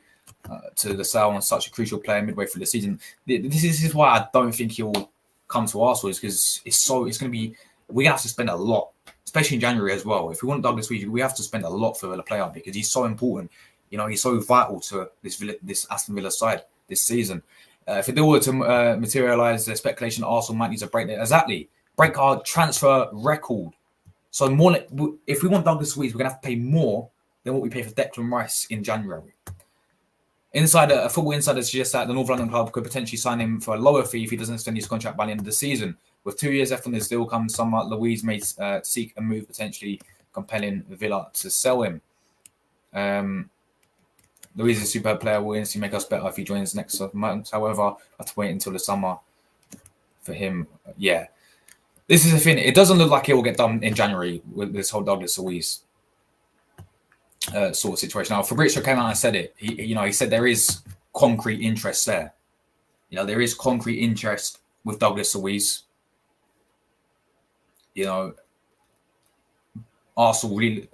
to the sale on such a crucial player midway through the season. This is why I don't think he'll come to Arsenal, is because it's going to be, we're going to have to spend a lot, especially in January as well. If we want Douglas Luiz, we have to spend a lot for the player because he's so important. You know, he's so vital to this Aston Villa side this season. If they were to materialise the speculation, Arsenal might need to break our transfer record. So more, if we want Douglas Luiz, we're going to have to pay more than what we pay for Declan Rice in January. A Football Insider suggests that the North London club could potentially sign him for a lower fee if he doesn't extend his contract by the end of the season. With 2 years left on this deal, come summer, Luiz may seek a move potentially compelling Villa to sell him. Luiz is a superb player. Will instantly make us better if he joins next month. However, I have to wait until the summer for him. Yeah. This is the thing. It doesn't look like it will get done in January with this whole Douglas Luiz sort of situation. Now, Fabrizio came out and said it. He said there is concrete interest there. You know, there is concrete interest with Douglas Luiz. You know, Arsenal really,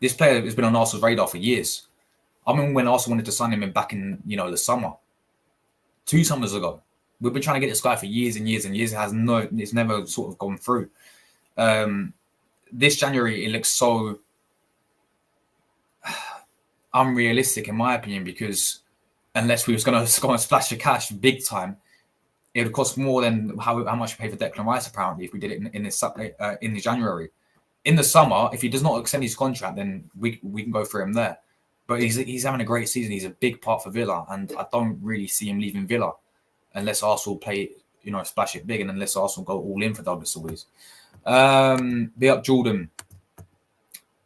this player has been on Arsenal's radar for years. I mean, when Arsenal wanted to sign him back in, the summer, 2 summers ago. We've been trying to get this guy for years and years and years. It's never sort of gone through. This January, it looks so unrealistic, in my opinion, because unless we was going to go and splash the cash big time, it would cost more than how much we pay for Declan Rice, apparently, if we did it in the January. In the summer, if he does not extend his contract, then we can go for him there. But he's having a great season. He's a big part for Villa, and I don't really see him leaving Villa unless Arsenal play, splash it big, and unless Arsenal go all in for Douglas Luiz. Be up, Jordan.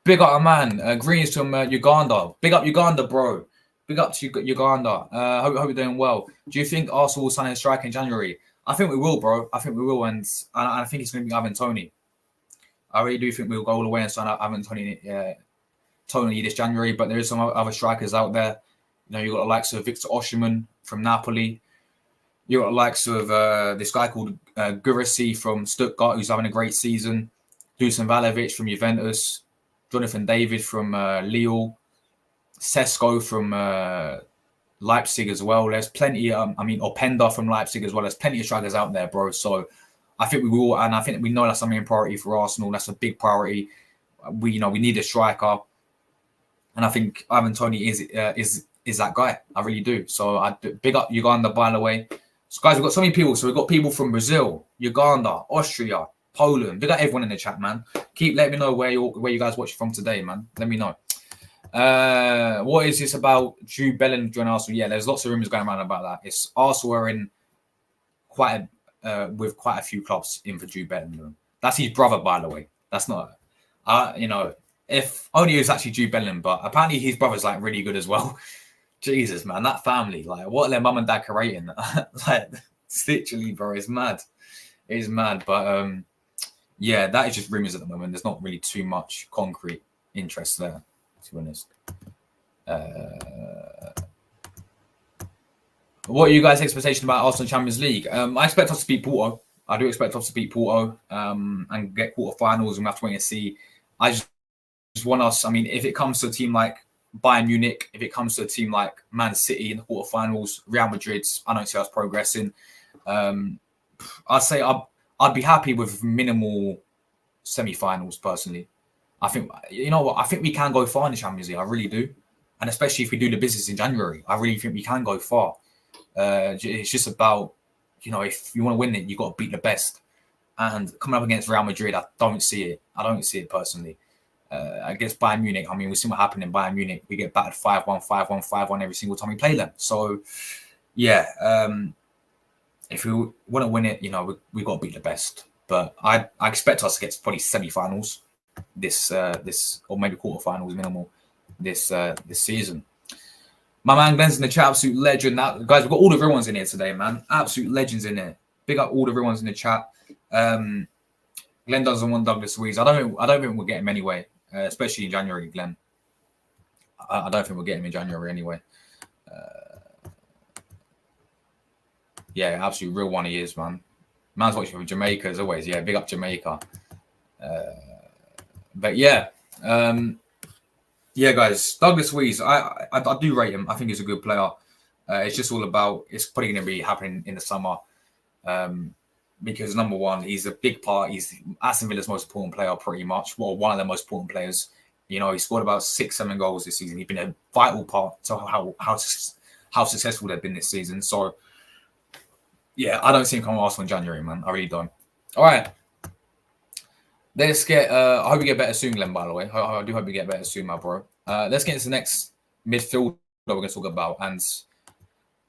Big up, man. Greens from Uganda. Big up Uganda, bro. Big up to Uganda. Hope you're doing well. Do you think Arsenal will sign a striker in January? I think we will, bro. I think we will, and I think it's going to be Ivan Toney. I really do think we'll go all the way and sign Ivan Toney this January. But there is some other strikers out there. You know, you got the likes of Victor Osimhen from Napoli. You got the likes of this guy called Gurasi from Stuttgart, who's having a great season. Dusan Vlahovic from Juventus. Jonathan David from Lille. Sesko from Leipzig as well. There's plenty. Openda from Leipzig as well. There's plenty of strikers out there, bro. So I think we will, and I think we know that's a main priority for Arsenal. That's a big priority. We need a striker, and I think Ivan Toney is that guy. I really do. So I big up Uganda, by the way. So guys, we've got so many people. So we've got people from Brazil, Uganda, Austria, Poland. Big up everyone in the chat, man. Keep letting me know where you guys watching from today, man. Let me know. What is this about Jude Bellingham joining Arsenal? Yeah, there's lots of rumors going around about that. It's Arsenal are in with quite a few clubs in for Jude Bellingham. That's his brother, by the way. That's not, if only it was actually Jude Bellingham, but apparently his brother's like really good as well. Jesus, man, that family, like what are their mum and dad creating? Like, literally, bro, it's mad. It's mad, but yeah, that is just rumors at the moment. There's not really too much concrete interest there, to be honest. What are you guys' expectations about Arsenal Champions League? I expect us to beat Porto. I do expect us to beat Porto and get quarterfinals, and we have to wait and see. I just want us. I mean, if it comes to a team like Bayern Munich, if it comes to a team like Man City in the quarterfinals, Real Madrid, I don't see us progressing. I'd say I'd be happy with minimal semi-finals personally. I think, you know what, I think we can go far in the Champions League. I really do, and especially if we do the business in January, I really think we can go far. It's just about, if you want to win it, you got to beat the best. And coming up against Real Madrid, I don't see it. I don't see it personally. Against Bayern Munich, I mean, we see what happened in Bayern Munich. We get battered 5-1, 5-1, 5-1 every single time we play them. So, yeah, if we want to win it, we got to beat the best. But I expect us to get to probably semi-finals this or maybe quarterfinals minimal this season. My man Glenn's in the chat, absolute legend. Guys, we've got all the real ones in here today, man. Absolute legends in here. Big up all the real ones in the chat. Glenn doesn't want Douglas Luiz. I don't think we'll get him anyway, especially in January, Glenn. I don't think we'll get him in January anyway. Yeah, absolute real one he is, man. Man's watching from Jamaica as always. Yeah, big up Jamaica. But yeah. Yeah, guys, Douglas Luiz, I do rate him. I think he's a good player. It's just all about, it's probably going to be happening in the summer. Because number one, he's a big part. He's Aston Villa's most important player, pretty much. Well, one of their most important players. He scored about 6-7 goals this season. He's been a vital part to how successful they've been this season. So, yeah, I don't see him coming to Arsenal in January, man. I really don't. All right. Let's get. I hope you get better soon, Glenn. By the way, I do hope you get better soon, my bro. Let's get into the next midfield that we're going to talk about, and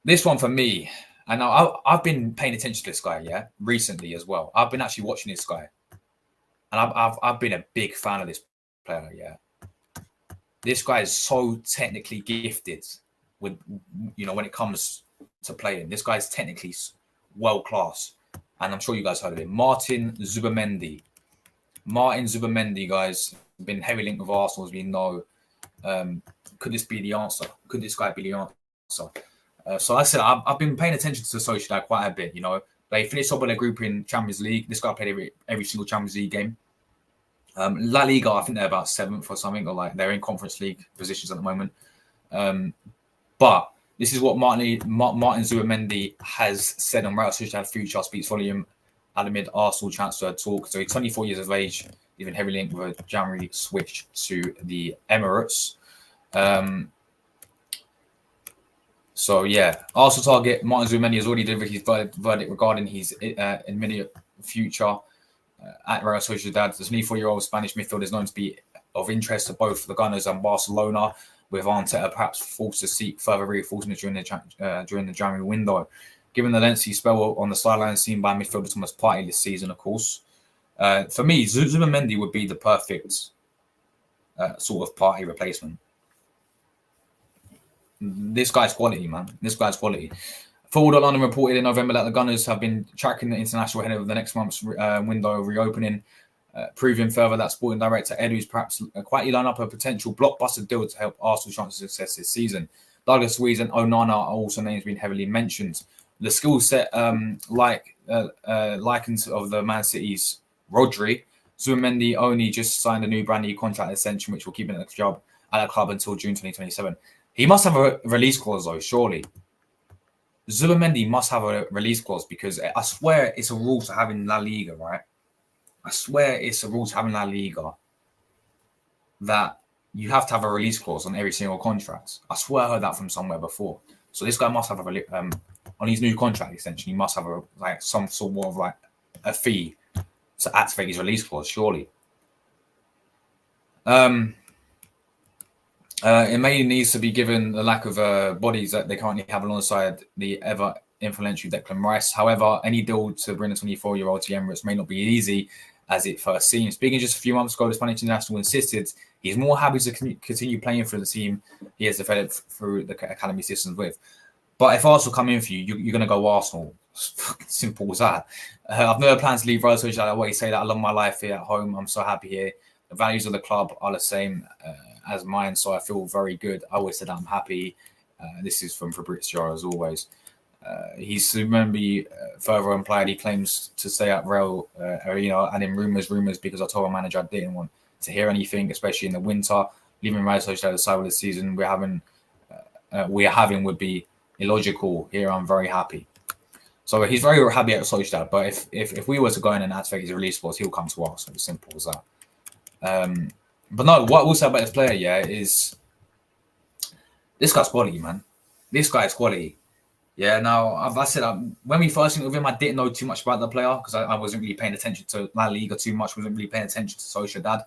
this one for me. And I've been paying attention to this guy, yeah, recently as well. I've been actually watching this guy, and I've been a big fan of this player, yeah. This guy is so technically gifted with, when it comes to playing. This guy's technically world class, and I'm sure you guys heard of him. Martin Zubimendi. Martin Zubimendi, guys, been heavily linked with Arsenal, as we know. Could this be the answer? Could this guy be the answer? So I said I've been paying attention to Sociedad quite a bit. They finished top of their group in Champions League. This guy played every single Champions League game. La Liga, I think they're about 7th or something, or like they're in Conference League positions at the moment. But this is what Martin Zubimendi has said on Real Sociedad Future speaks volume amid Arsenal transfer talk. So he's 24 years of age. He's been heavily linked with a January switch to the Emirates. So yeah, Arsenal target Martin Zubimendi has already delivered his verdict regarding his immediate future at Real Sociedad. The 24-year-old Spanish midfielder is known to be of interest to both the Gunners and Barcelona, with Arteta perhaps forced to seek further reinforcement during the January window. Given the lengthy spell on the sideline seen by midfielder Thomas Partey this season, of course, for me, Zubimendi would be the perfect sort of party replacement. This guy's quality, man. This guy's quality. Football.London reported in November that the Gunners have been tracking the international ahead of the next month's window reopening, proving further that sporting director Edu is perhaps quietly lined up a potential blockbuster deal to help Arsenal's chances of success this season. Douglas Luiz and Onana are also names being heavily mentioned. The skill set, likens of the Man City's Rodri, Zubimendi only just signed a new brand new contract extension, which will keep him at the club until June 2027. He must have a release clause, though, surely. Zubimendi must have a release clause because I swear it's a rule to have in La Liga, right? I swear it's a rule to have in La Liga that you have to have a release clause on every single contract. I swear I heard that from somewhere before. So this guy must have on his new contract extension, he must have some sort of a fee to activate his release clause, surely. It may needs to be given the lack of bodies that they currently have alongside the ever influential Declan Rice. However, any deal to bring the 24-year-old to Emirates may not be easy as it first seems. Speaking just a few months ago, the Spanish international insisted he's more happy to continue playing for the team he has developed through the academy systems with. But if Arsenal come in for you, you're going to go Arsenal. Simple as that. I've no plans to leave Royal Sociedad. I always say that I love my life here at home. I'm so happy here. The values of the club are the same as mine, so I feel very good. I always said I'm happy. This is from Fabrizio, as always. He's Zubimendi further implied he claims to stay at Real Arena, and in rumours because I told our manager I didn't want to hear anything, especially in the winter. Leaving Real Sociedad aside with the season we're having would be illogical. Here I'm very happy. So he's very happy at Sociedad, but if we were to go in and activate his release clause, he'll come to us. So it's simple as that. But no, what I will say about this player, is this guy's quality, man. This guy's quality. Yeah, now, I said, when we first linked with him, I didn't know too much about the player because I wasn't really paying attention to La Liga too much, wasn't really paying attention to Sociedad.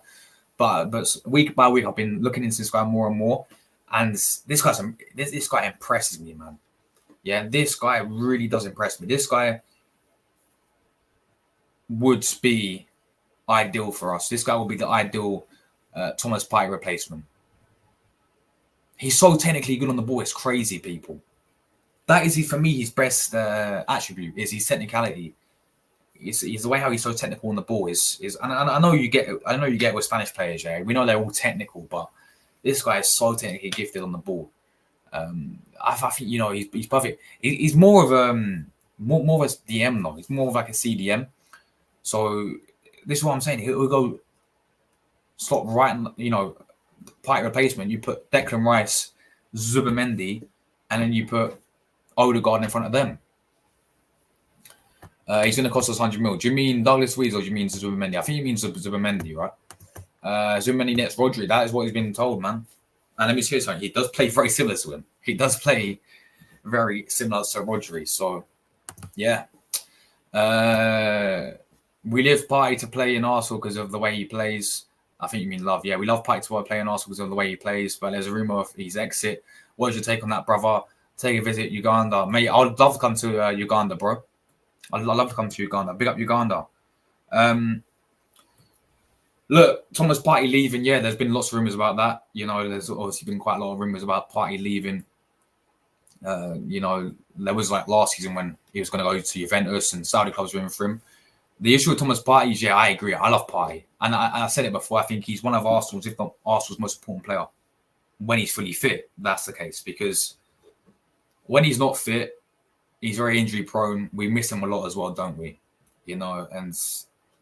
But week by week, I've been looking into this guy more and more. And this guy impresses me, man. Yeah, this guy really does impress me. This guy would be ideal for us. This guy would be the ideal Thomas Partey replacement. He's so technically good on the ball. It's crazy, people. That is, for me, his best attribute is his technicality. Is the way how he's so technical on the ball. And I know you get with Spanish players. Yeah, we know they're all technical, but this guy is so technically gifted on the ball. I think he's perfect. He's more of a DM though. He's more of like a CDM. So this is what I'm saying. He'll go slot right. Partey replacement. You put Declan Rice, Zubimendi, and then you put Odegaard in front of them. He's going to cost us 100 mil. Do you mean Douglas Luiz or do you mean Zubimendi? I think you mean Zubimendi, right? Zubimendi nets Rodri. That is what he's been told, man. And let me say something. He does play very similar to him. He does play very similar to Rodri. So, yeah. We live Partey to play in Arsenal because of the way he plays. I think you mean love. Yeah, we love Partey to play in Arsenal because of the way he plays. But there's a rumour of his exit. What's your take on that, brother? Take a visit Uganda. Mate, I'd love to come to Uganda, bro. I'd love to come to Uganda. Big up Uganda. Look, Thomas Partey leaving. Yeah, there's been lots of rumours about that. There's obviously been quite a lot of rumours about Partey leaving. There was last season when he was going to go to Juventus and Saudi clubs were in for him. The issue with Thomas Partey is, I agree. I love Partey. And I said it before. I think he's one of Arsenal's, if not Arsenal's most important player when he's fully fit. That's the case because when he's not fit, he's very injury prone. We miss him a lot as well, don't we? And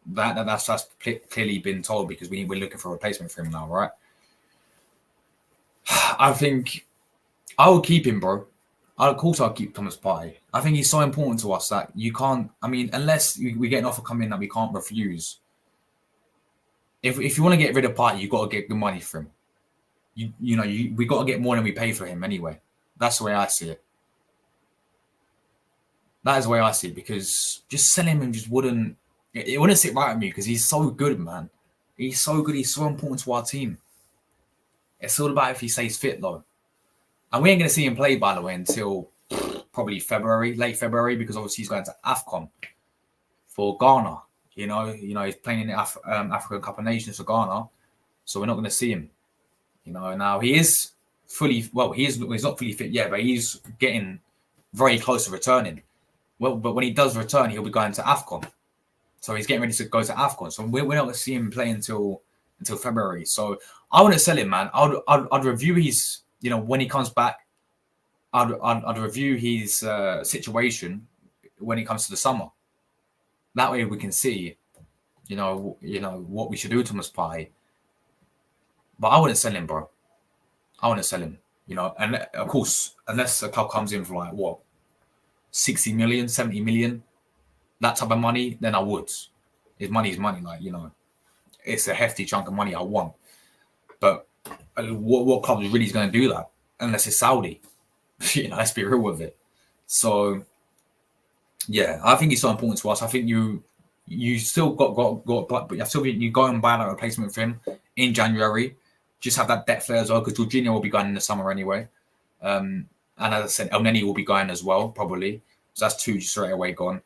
that's clearly been told because we're looking for a replacement for him now, right? I think I would keep him, bro. Of course, I'll keep Thomas Partey. I think he's so important to us that you can't. I mean, unless we get an offer come in that we can't refuse. If you want to get rid of Partey, you've got to get good money for him. We got to get more than we pay for him anyway. That's the way I see it. That is the way I see it because just selling him just wouldn't. It wouldn't sit right with me because he's so good, man. He's so good. He's so important to our team. It's all about if he stays fit, though. And we ain't going to see him play, by the way, until probably late February, because obviously he's going to AFCON for Ghana. He's playing in the African Cup of Nations for Ghana. So we're not going to see him. You know, now he is he's not fully fit yet, but he's getting very close to returning. Well, but when he does return, he'll be going to AFCON. So he's getting ready to go to AFCON. So we're not going to see him play until February. So I want to sell him, man. I'd review his, when he comes back, I'd review his situation when it comes to the summer. That way we can see, what we should do to Thomas Partey. But I wouldn't sell him, bro. I want to sell him, and of course, unless a club comes in for like what, 60 million, 70 million, that type of money, then I would. His money is money, it's a hefty chunk of money I want. But what club is really going to do that? Unless it's Saudi, let's be real with it. So, yeah, I think it's so important to us. I think you still got, but you still you go and buy that replacement for him in January. Just have that depth there as well, because Jorginho will be going in the summer anyway. And as I said, El Neni will be going as well, probably. So that's 2 straight away gone.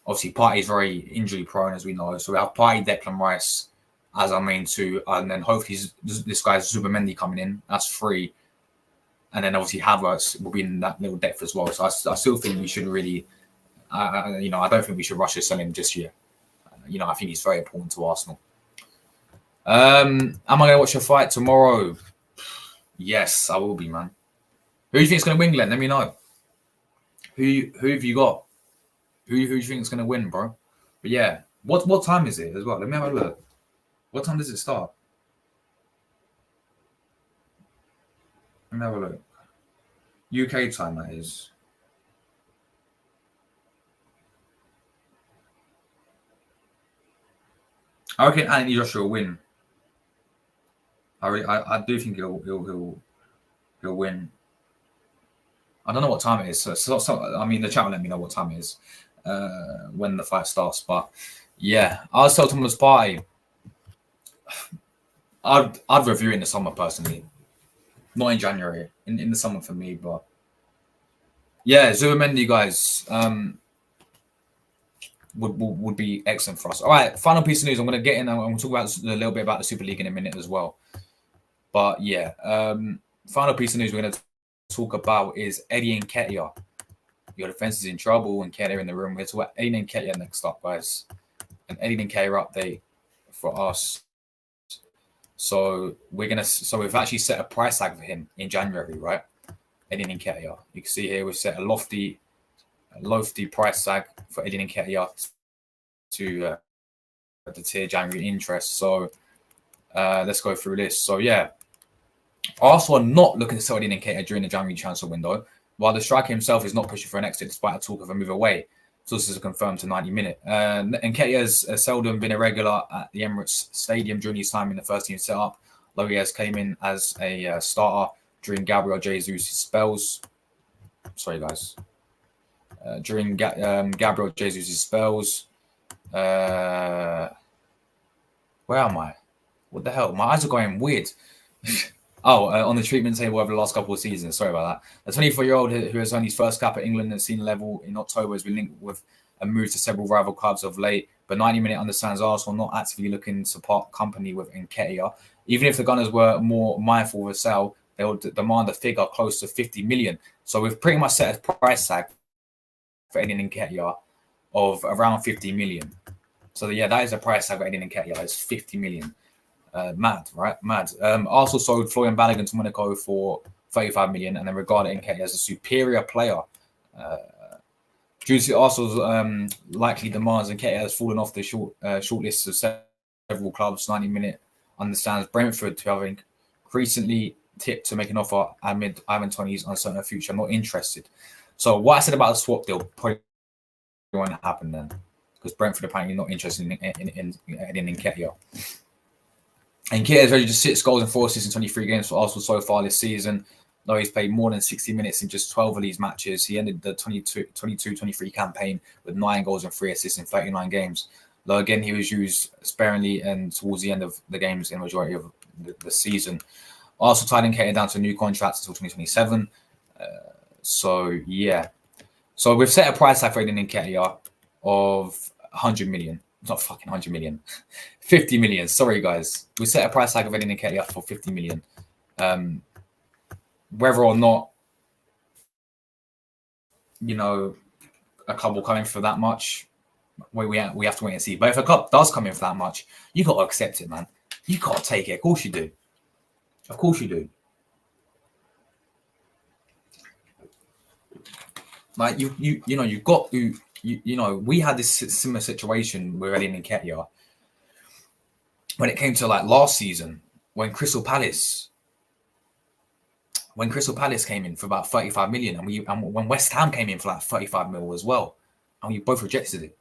Obviously, Partey is very injury prone, as we know. So we have Partey, Declan Rice as our main 2. And then hopefully this guy's Zubimendi coming in. That's 3. And then obviously Havertz will be in that little depth as well. So I still think we should really, I don't think we should rush to sell him just yet. I think he's very important to Arsenal. Am I going to watch a fight tomorrow? Yes, I will be, man. Who do you think is going to win, Glenn? Let me know. Who have you got? Who do you think is going to win, bro? But yeah, what time is it as well? Let me have a look. What time does it start? Let me have a look. UK time, that is. I reckon Anthony Joshua will win. I do think he'll win. I don't know what time it is. So, the chat will let me know what time it is when the fight starts. But yeah, I'll tell Thomas Partey. I'd review it in the summer personally, not in January. In the summer for me, but yeah, Zubimendi guys would be excellent for us. All right, final piece of news. I'm going to get in. I'm going to talk about a little bit about the Super League in a minute as well. But yeah, final piece of news we're going to talk about is Eddie Nketiah. Your defense is in trouble, and Nketiah in the room. We're talking about Eddie Nketiah next up, guys. An Eddie Nketiah update for us. So we've actually set a price tag for him in January, right? Eddie Nketiah. You can see here we've set a lofty price tag for Eddie Nketiah to the tier January interest. So let's go through this. So yeah, Arsenal are not looking to sell Eddie Nketiah during the January transfer window, while the striker himself is not pushing for an exit despite a talk of a move away. Sources are confirmed to 90 Minute. Nketiah has seldom been a regular at the Emirates Stadium during his time in the first team setup. Luiz came in as a starter during Gabriel Jesus' spells. Sorry, guys. During Gabriel Jesus' spells. Where am I? What the hell? My eyes are going weird. On the treatment table over the last couple of seasons. Sorry about that. The 24-year-old who has earned his first cap at England and senior level in October has been linked with a move to several rival clubs of late. But 90 Minute understands Arsenal not actively looking to part company with Nketiah. Even if the Gunners were more mindful of a sale, they would demand a figure close to 50 million. So we've pretty much set a price tag for Eddie Nketiah of around 50 million. So yeah, that is the price tag for Eddie Nketiah. It's 50 million. Mad, right? Mad. Arsenal sold Florian Balogun to Monaco for 35 million and then regarded Nketiah as a superior player. Due to Arsenal's likely demands, Nketiah has fallen off the short list of several clubs. 90 Minute understands Brentford to have increasingly tipped to make an offer amid Ivan Toney's uncertain future. I'm not interested. So what I said about the swap deal probably won't happen then, because Brentford apparently not interested in Nketiah. Nketiah has registered 6 goals and 4 assists in 23 games for Arsenal so far this season. Though he's played more than 60 minutes in just 12 of these matches, he ended the 22-23 campaign with 9 goals and 3 assists in 39 games. Though again, he was used sparingly and towards the end of the games in the majority of the season. Arsenal tied Nketiah down to a new contract until 2027. So yeah. So we've set a price tag for Eddie Nketiah of 100 million. Not fucking 100 million. 50 million. Sorry, guys. We set a price tag of Eddie Nketiah for 50 million. Whether or not, you know, a club will come in for that much, we have to wait and see. But if a club does come in for that much, you got to accept it, man. You got to take it. Of course you do. Of course you do. Like you've got to, we had this similar situation with Nketiah when it came to like last season when Crystal Palace came in for about 35 million, and when West Ham came in for like 35 mil as well, and we both rejected it.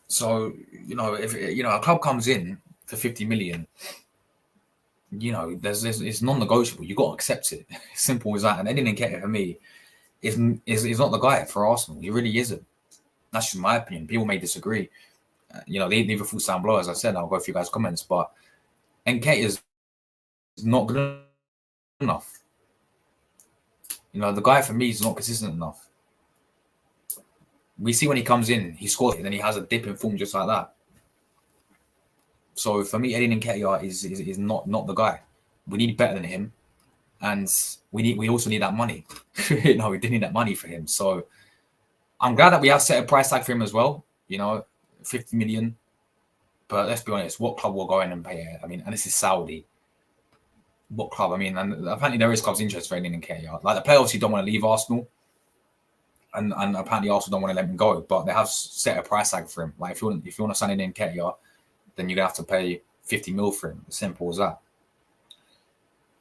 So if a club comes in for 50 million, it's non-negotiable. You got to accept it. Simple as that. And Nketiah for me is not the guy for Arsenal. He really isn't. That's just my opinion. People may disagree. They leave a full sound blow, as I said. I'll go through you guys' comments, but Nketiah is not good enough. The guy for me is not consistent enough. We see when he comes in, he scores, and then he has a dip in form just like that. So for me, Nketiah is not the guy. We need better than him, and we also need that money. We did need that money for him. So I'm glad that we have set a price tag for him as well. 50 million. But let's be honest, what club will go in and pay it? I mean, and this is Saudi. What club? I mean, and apparently there is clubs interested in Nketiah. Like the players obviously don't want to leave Arsenal, and apparently Arsenal don't want to let him go. But they have set a price tag for him. Like if you want to sign in Nketiah, then you're gonna have to pay 50 mil for him. As simple as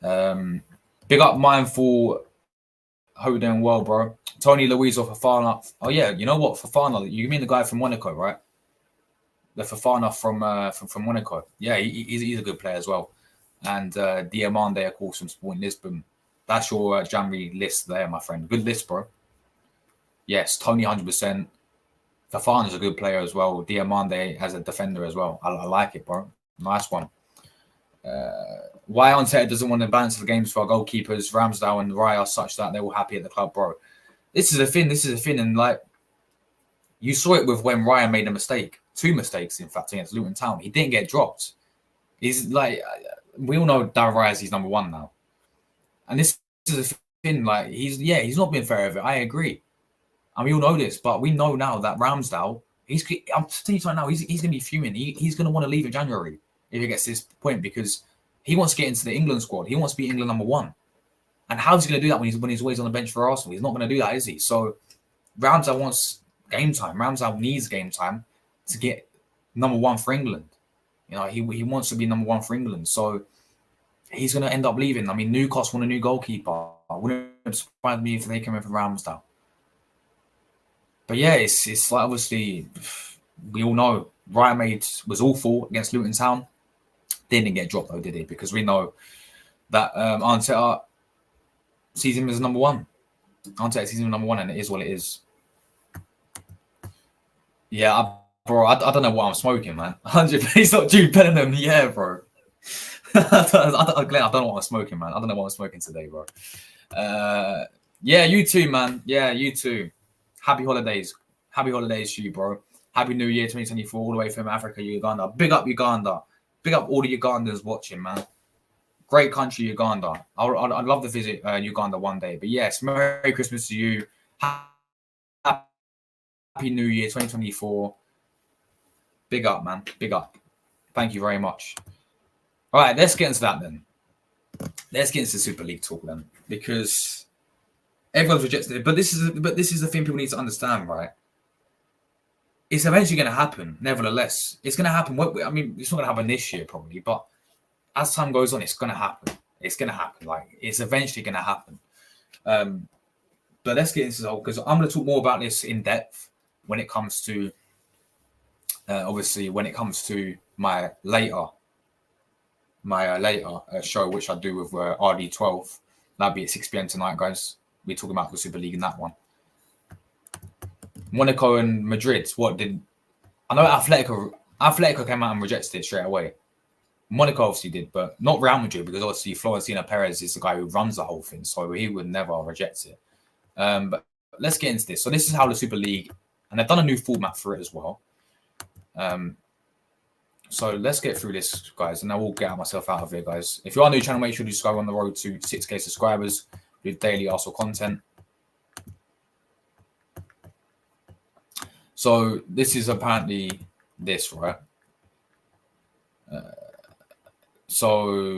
that. Big up Mindful. Hope you're doing well, bro. Toney, Luiz or Fofana. Oh yeah, you know what? Fofana, you mean the guy from Monaco, right? The Fofana from Monaco. Yeah, he's a good player as well. And Diamande, of course, from Sporting Lisbon. That's your January list there, my friend. Good list, bro. Yes, Toney 100%. Fofana's a good player as well. Diamande as a defender as well. I like it, bro. Nice one. Why Arteta doesn't want to balance the games for our goalkeepers, Ramsdale and Raya, such that they're all happy at the club, bro. This is a thing. And like, you saw it with when Raya made a mistake. 2 mistakes, in fact, against Luton Town. He didn't get dropped. He's like, we all know David Raya is his number 1 now. And this is a thing, like, he's not been fair of it. I agree. And we all know this, but we know now that Ramsdale, I'm telling you right now, he's going to be fuming. He's going to want to leave in January if he gets to this point, because he wants to get into the England squad. He wants to be England number 1. And how's he going to do that when he's always on the bench for Arsenal? He's not going to do that, is he? So Ramsdale wants game time. Ramsdale needs game time to get number 1 for England. He wants to be number 1 for England. So he's going to end up leaving. I mean, Newcastle want a new goalkeeper. I wouldn't surprise me if they came in for Ramsdale. But yeah, it's like, obviously, we all know Raya was awful against Luton Town. Didn't get dropped though, did he? Because we know that Arteta sees him as number 1. Arteta sees him as number 1, and it is what it is. Yeah, bro, I don't know what I'm smoking, man. 100. He's not Jude Bellingham. Yeah, bro. I don't know what I'm smoking, man. I don't know what I'm smoking today, bro. Yeah, you too, man. Yeah, you too. Happy holidays. Happy holidays to you, bro. Happy New Year 2024, all the way from Africa, Uganda. Big up Uganda. Big up all the Ugandans watching, man. Great country, Uganda. I'd love to visit Uganda one day. But yes, Merry Christmas to you. Happy New Year 2024. Big up, man. Big up. Thank you very much. All right, let's get into that then. Let's get into Super League talk then, because everyone's rejected it. But this is the thing people need to understand, right? It's eventually going to happen. Nevertheless, it's going to happen. I mean, it's not going to happen this year probably, but as time goes on, it's going to happen. It's going to happen. Like, it's eventually going to happen. But let's get into it, because I'm going to talk more about this in depth when it comes to, obviously, when it comes to my later show, which I do with RD12. That'll be at 6 p.m. tonight, guys. We're talking about the Super League in that one. Monaco and Madrid. I know Atletico came out and rejected it straight away. Monaco obviously did, but not Real Madrid, because obviously Florentino Perez is the guy who runs the whole thing, so he would never reject it. But let's get into this. So this is how the Super League, and they've done a new format for it as well. So let's get through this, guys, and I will get myself out of here, guys. If you are new to the channel, make sure you subscribe on the road to 6K subscribers with daily Arsenal content. So this is apparently this, right? So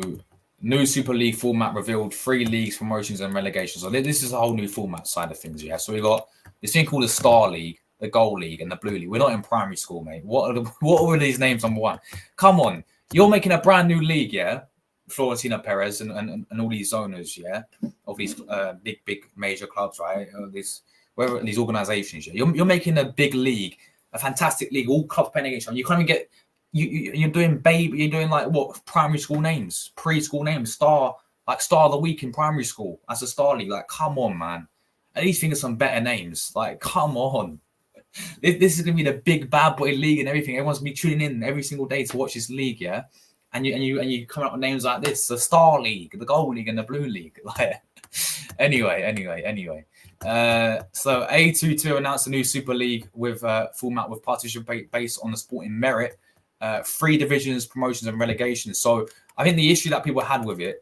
new Super League format revealed, 3 leagues, promotions, and relegation. So this is a whole new format side of things, yeah. So we got this thing called the Star League, the Gold League, and the Blue League. We're not in primary school, mate. What are these names? Number one, come on, you're making a brand new league, yeah. Florentino Perez and all these owners, yeah, of these big major clubs, right? These organizations, yeah. You're making a big league, a fantastic league, all clubs playing against each other. You can't even get. You're doing like what primary school names, preschool names, star of the week in primary school as a Star League. Like, come on, man. At least think of some better names. Like, come on. This is gonna be the big bad boy league and everything. Everyone's gonna be tuning in every single day to watch this league, yeah. And you come up with names like this: the Star League, the Gold League, and the Blue League. Like, anyway. So A22 announced a new Super League with format with participation based on the sporting merit. 3 divisions, promotions, and relegation. So I think the issue that people had with it,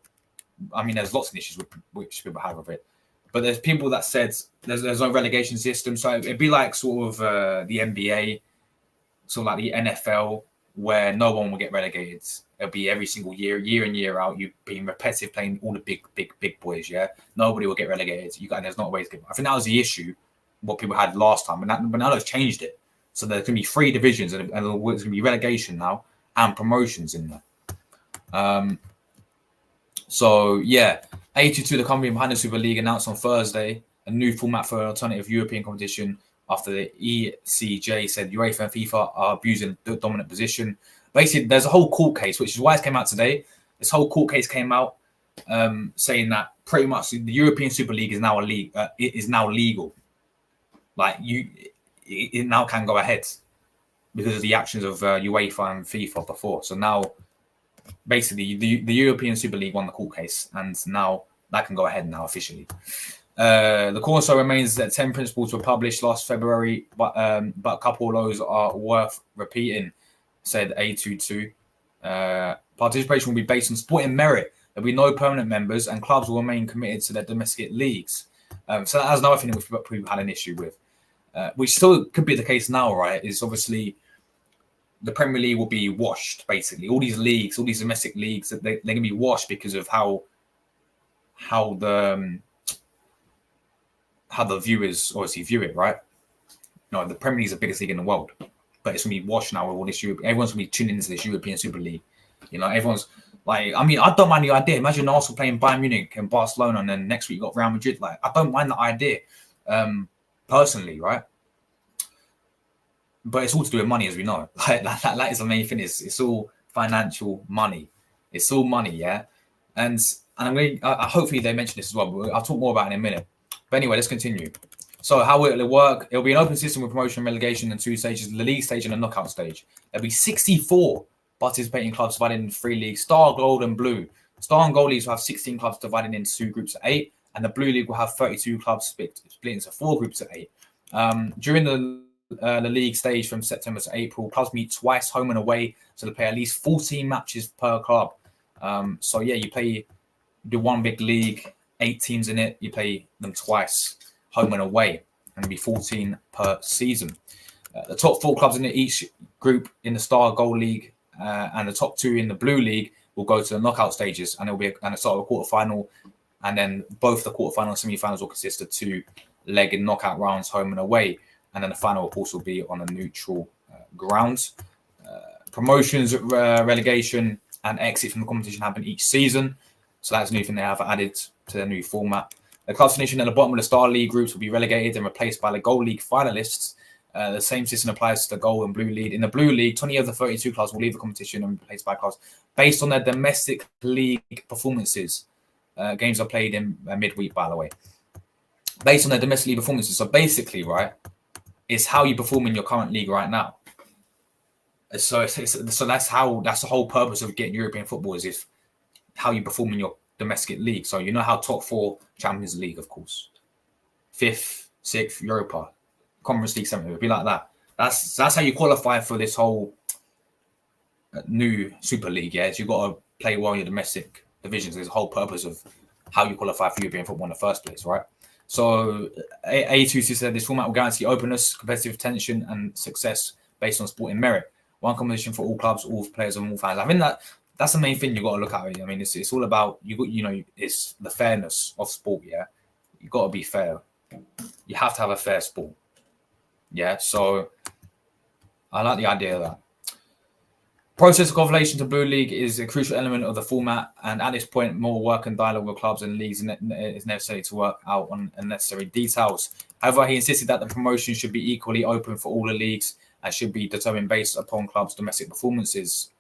I mean, there's lots of issues which people have with it, but there's people that said there's no relegation system. So it'd be like sort of the NBA, sort of like the NFL, where no one will get relegated. It'll be every single year in, year out, you've been repetitive playing all the big boys, yeah? Nobody will get relegated. And there's not a way to get. I think that was the issue, what people had last time, but now they've changed it. So there's going to be 3 divisions, and there's going to be relegation now and promotions in there. So yeah, A22, the company behind the Super League, announced on Thursday a new format for an alternative European competition after the ECJ said UEFA and FIFA are abusing the dominant position. Basically, there's a whole court case, which is why it came out today. This whole court case came out saying that pretty much the European Super League is now a league. It is now legal. Like it now can go ahead because of the actions of UEFA and FIFA before. So now, basically, the European Super League won the court case, and now that can go ahead now officially. The cornerstone remains that 10 principles were published last February, but a couple of those are worth repeating, said A22. Participation will be based on sporting merit. There'll be no permanent members, and clubs will remain committed to their domestic leagues. So that's another thing which people had an issue with. Which still could be the case now, right? Is obviously the Premier League will be washed, basically. All these leagues, all these domestic leagues, they're going to be washed because of how the viewers obviously view it, right? No, the Premier League is the biggest league in the world, but it's going to be washed now with all this. Everyone's going to be tuning into this European Super League. You know, everyone's like, I mean, I don't mind the idea. Imagine Arsenal playing Bayern Munich and Barcelona, and then next week you got Real Madrid. Like, I don't mind the idea. Personally, right? But it's all to do with money, as we know. Like that is the main thing. It's all financial money. It's all money, yeah. And I'm going. Hopefully they mention this as well. But I'll talk more about it in a minute. But anyway, let's continue. So how will it work? It'll be an open system with promotion and relegation in 2 stages: the league stage and the knockout stage. There'll be 64 participating clubs divided into 3 leagues: Star, Gold, and Blue. Star and Gold leagues will have 16 clubs divided into 2 groups of 8. And the Blue League will have 32 clubs split into 4 groups of 8. During the league stage from September to April, clubs meet twice, home and away, so they play at least 14 matches per club. So yeah, you do one big league, 8 teams in it, you play them twice, home and away, and it'll be 14 per season. The top 4 clubs in each group in the Star Gold League and the top 2 in the Blue League will go to the knockout stages, and it'll be a sort of a quarterfinal. And then both the quarterfinal and semi-finals will consist of 2-legged knockout rounds, home and away. And then the final, of course, will be on a neutral ground. Promotions, relegation, and exit from the competition happen each season. So that's a new thing they have added to the new format. The clubs finishing at the bottom of the Star League groups will be relegated and replaced by the Gold League finalists. The same system applies to the Gold and Blue League. In the Blue League, 20 of the 32 clubs will leave the competition and be replaced by clubs based on their domestic league performances. Games are played in midweek, by the way, based on their domestic league performances. So basically, right, it's how you perform in your current league right now. So that's the whole purpose of getting European football is if how you perform in your domestic league. So you know how top 4 Champions League, of course, 5th, 6th Europa, Conference League 7, it would be like that. That's how you qualify for this whole new Super League, yeah, is you've got to play well in your domestic divisions. There's the whole purpose of how you qualify for European football in the first place, right? So A2C said this format will guarantee openness, competitive tension, and success based on sporting merit. One competition for all clubs, all players, and all fans. I think that's the main thing you've got to look at. I mean, it's all about it's the fairness of sport. Yeah, you've got to be fair. You have to have a fair sport. Yeah, so I like the idea of that. Process of confirmation to Blue League is a crucial element of the format, and at this point, more work and dialogue with clubs and leagues is necessary to work out on unnecessary details. However, he insisted that the promotion should be equally open for all the leagues and should be determined based upon clubs' domestic performances.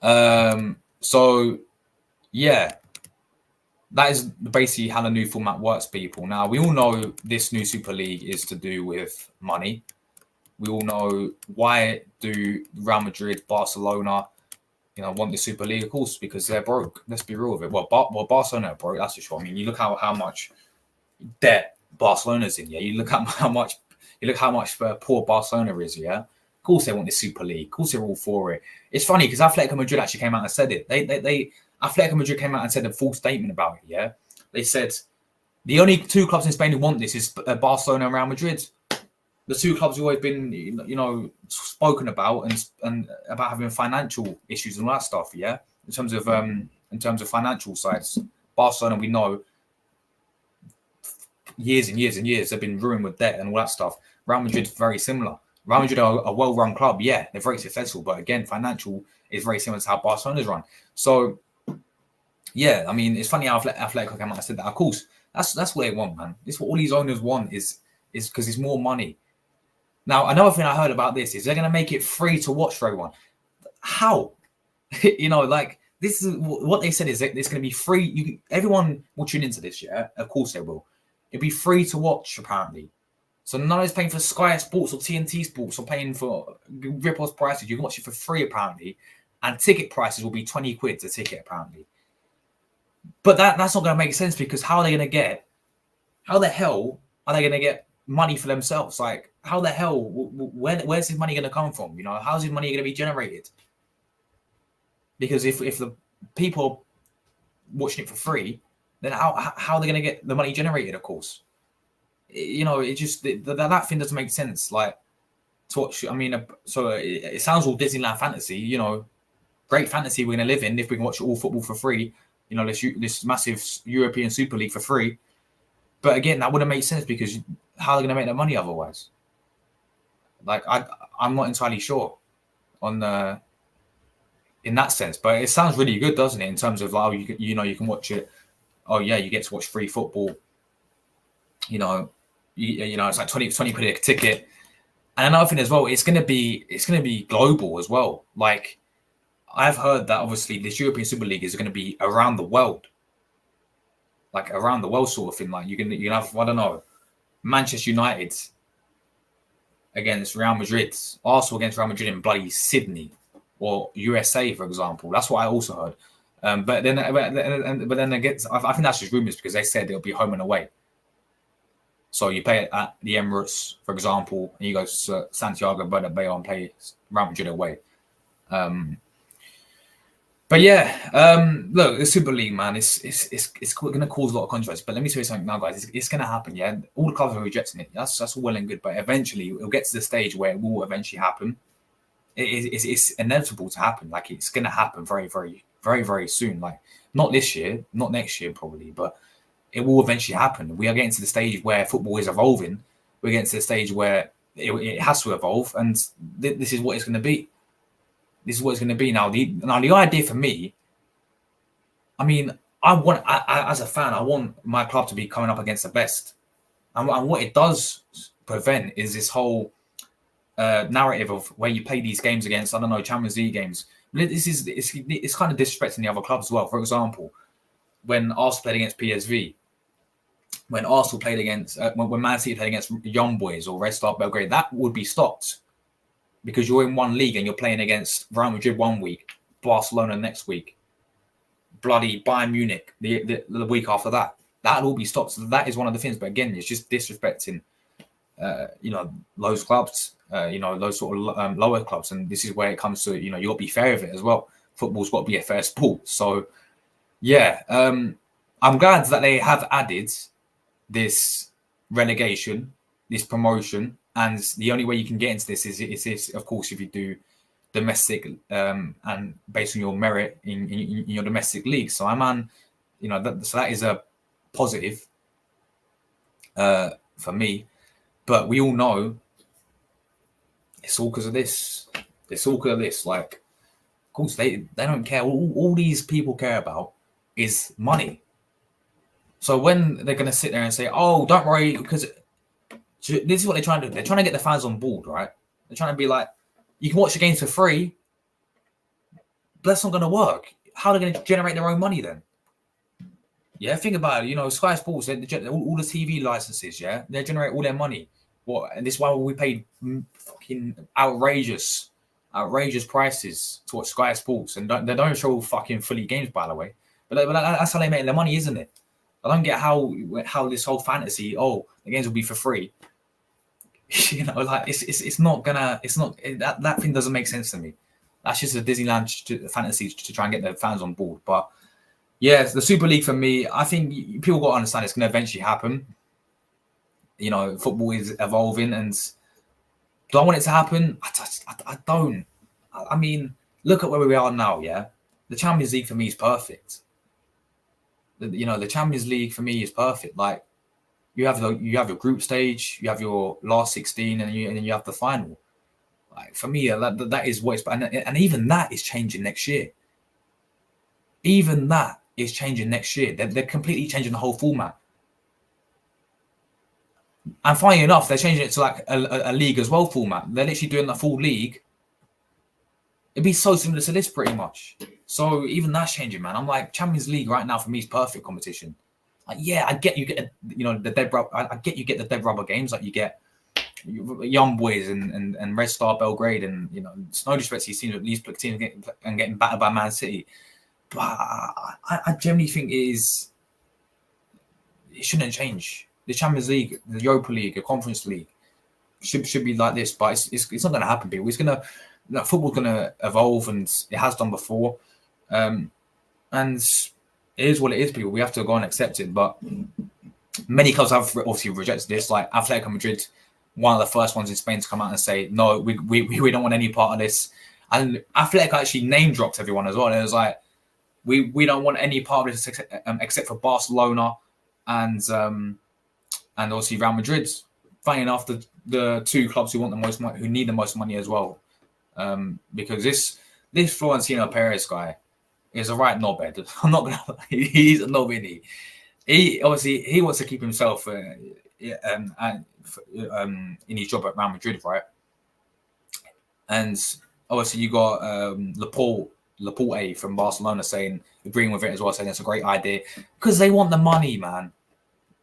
So, yeah, that is basically how the new format works, people. Now, we all know this new Super League is to do with money. We all know why do Real Madrid, Barcelona, want the Super League, of course, because they're broke. Let's be real with it. Well, Barcelona are broke, that's for sure. I mean, you look how much debt Barcelona's in, yeah. You look at how much poor Barcelona is, yeah. Of course, they want the Super League. Of course, they're all for it. It's funny because Atletico Madrid actually came out and said it. Atletico Madrid came out and said a full statement about it. Yeah, they said the only two clubs in Spain who want this is Barcelona and Real Madrid. The two clubs who've always been, spoken about and about having financial issues and all that stuff. Yeah, in terms of financial sides, Barcelona, we know, years and years and years they've been ruined with debt and all that stuff. Real Madrid very similar. Real Madrid are a well-run club. Yeah, they're very successful, but again, financial is very similar to how Barcelona's run. So, yeah, I mean, it's funny how Atletico came out and said that. Of course, that's what they want, man. This is what all these owners want is because it's more money. Now, another thing I heard about this is they're going to make it free to watch for everyone. How? This is what they said is that it's going to be free. Everyone will tune into this, yeah? Of course they will. It'll be free to watch, apparently. So none of it's paying for Sky Sports or TNT Sports or paying for rip-off prices. You can watch it for free, apparently. And ticket prices will be 20 quid a ticket, apparently. But that's not going to make sense because how the hell are they going to get money for themselves? Like, how the hell, where's this money going to come from? How's this money going to be generated? Because if the people are watching it for free, then how are they going to get the money generated, of course? It just, that thing doesn't make sense. Like, to watch, I mean, so it sounds all Disneyland fantasy, great fantasy we're going to live in if we can watch all football for free, this massive European Super League for free. But again, that wouldn't make sense because how are they going to make their money otherwise? Like, I'm not entirely sure on in that sense, but it sounds really good, doesn't it? In terms of like, you can watch it. Oh yeah, you get to watch free football. It's like 20 quid a ticket. And another thing as well, it's gonna be global as well. Like, I've heard that obviously this European Super League is going to be around the world, like around the world sort of thing. Like you can have, I don't know, Manchester United against Real Madrid, Arsenal against Real Madrid in bloody Sydney or USA, for example. That's what I also heard. But then again, I think that's just rumours because they said it'll be home and away. So you play at the Emirates, for example, and you go to Santiago Bernabeu and play Real Madrid away. But yeah, look, the Super League, man, it's going to cause a lot of controversy. But let me tell you something now, guys. It's going to happen, yeah? All the clubs are rejecting it. That's all well and good. But eventually, it'll get to the stage where it will eventually happen. It's inevitable to happen. Like, it's going to happen very, very, very, very soon. Like, not this year, not next year probably, but it will eventually happen. We are getting to the stage where football is evolving. We're getting to the stage where it has to evolve. And this is what it's going to be. This is what it's going to be now. The idea for me, I mean, as a fan, I want my club to be coming up against the best. And what it does prevent is this whole narrative of where you play these games against, I don't know, Champions League games. It's kind of disrespecting the other clubs as well. For example, when Arsenal played against PSV, when Arsenal played against, when Man City played against Young Boys or Red Star Belgrade, that would be stopped. Because you're in one league and you're playing against Real Madrid one week, Barcelona next week, bloody Bayern Munich the week after that. That'll all be stopped. So that is one of the things. But again, it's just disrespecting those clubs, those sort of lower clubs. And this is where it comes to, you got to be fair with it as well. Football's got to be a fair sport. So, yeah, I'm glad that they have added this relegation, this promotion. And the only way you can get into this is of course, if you do domestic and based on your merit in your domestic league. So, so that is a positive for me. But we all know it's all because of this. It's all because of this. Like, of course, they don't care. All these people care about is money. So when they're going to sit there and say, "Oh, don't worry," because this is what they're trying to do. They're trying to get the fans on board, right? They're trying to be like, "You can watch the games for free," but that's not going to work. How are they going to generate their own money then? Yeah, think about it. Sky Sports, all the TV licenses, yeah, they generate all their money. And this is why we paid fucking outrageous prices to watch Sky Sports, and they don't show fucking fully games, by the way. But that's how they make their money, isn't it? I don't get how this whole fantasy, the games will be for free. It's not that thing doesn't make sense to me. That's just a Disneyland fantasy to try and get the fans on board. But yeah, the Super League for me, I think people got to understand it's going to eventually happen. Football is evolving, and do I want it to happen? I don't. I mean, look at where we are now. Yeah, the Champions League for me is perfect. The Champions League for me is perfect. Like, you have your group stage, you have your last 16, and then you have the final. Like, for me, that is what it's, and even that is changing next year. Even that is changing next year. They're completely changing the whole format. And funny enough, they're changing it to like a league as well format. They're literally doing the full league. It'd be so similar to this pretty much. So even that's changing, man. I'm like, Champions League right now for me is perfect competition. Like, yeah, I get you get the dead rubber. I get you get the dead rubber games, like you get Young Boys and Red Star Belgrade, and it's no disrespect to these teams, at least teams getting battered by Man City. But I generally think it shouldn't change. The Champions League, the Europa League, the Conference League should be like this, but it's not going to happen, people. It's going to football's going to evolve, and it has done before, and it is what it is, people. We have to go and accept it. But many clubs have obviously rejected this, like Atletico Madrid, one of the first ones in Spain to come out and say, no, we don't want any part of this. And Atletico actually name dropped everyone as well. It was like, we don't want any part of this except for Barcelona and obviously Real Madrid. Funny enough, the two clubs who want the most money, who need the most money as well, because this Florentino Perez guy is a right knobhead. I'm not gonna. He's a knob, isn't he? He obviously wants to keep himself in his job at Real Madrid, right? And obviously you got Laporte from Barcelona agreeing with it as well, saying it's a great idea because they want the money, man.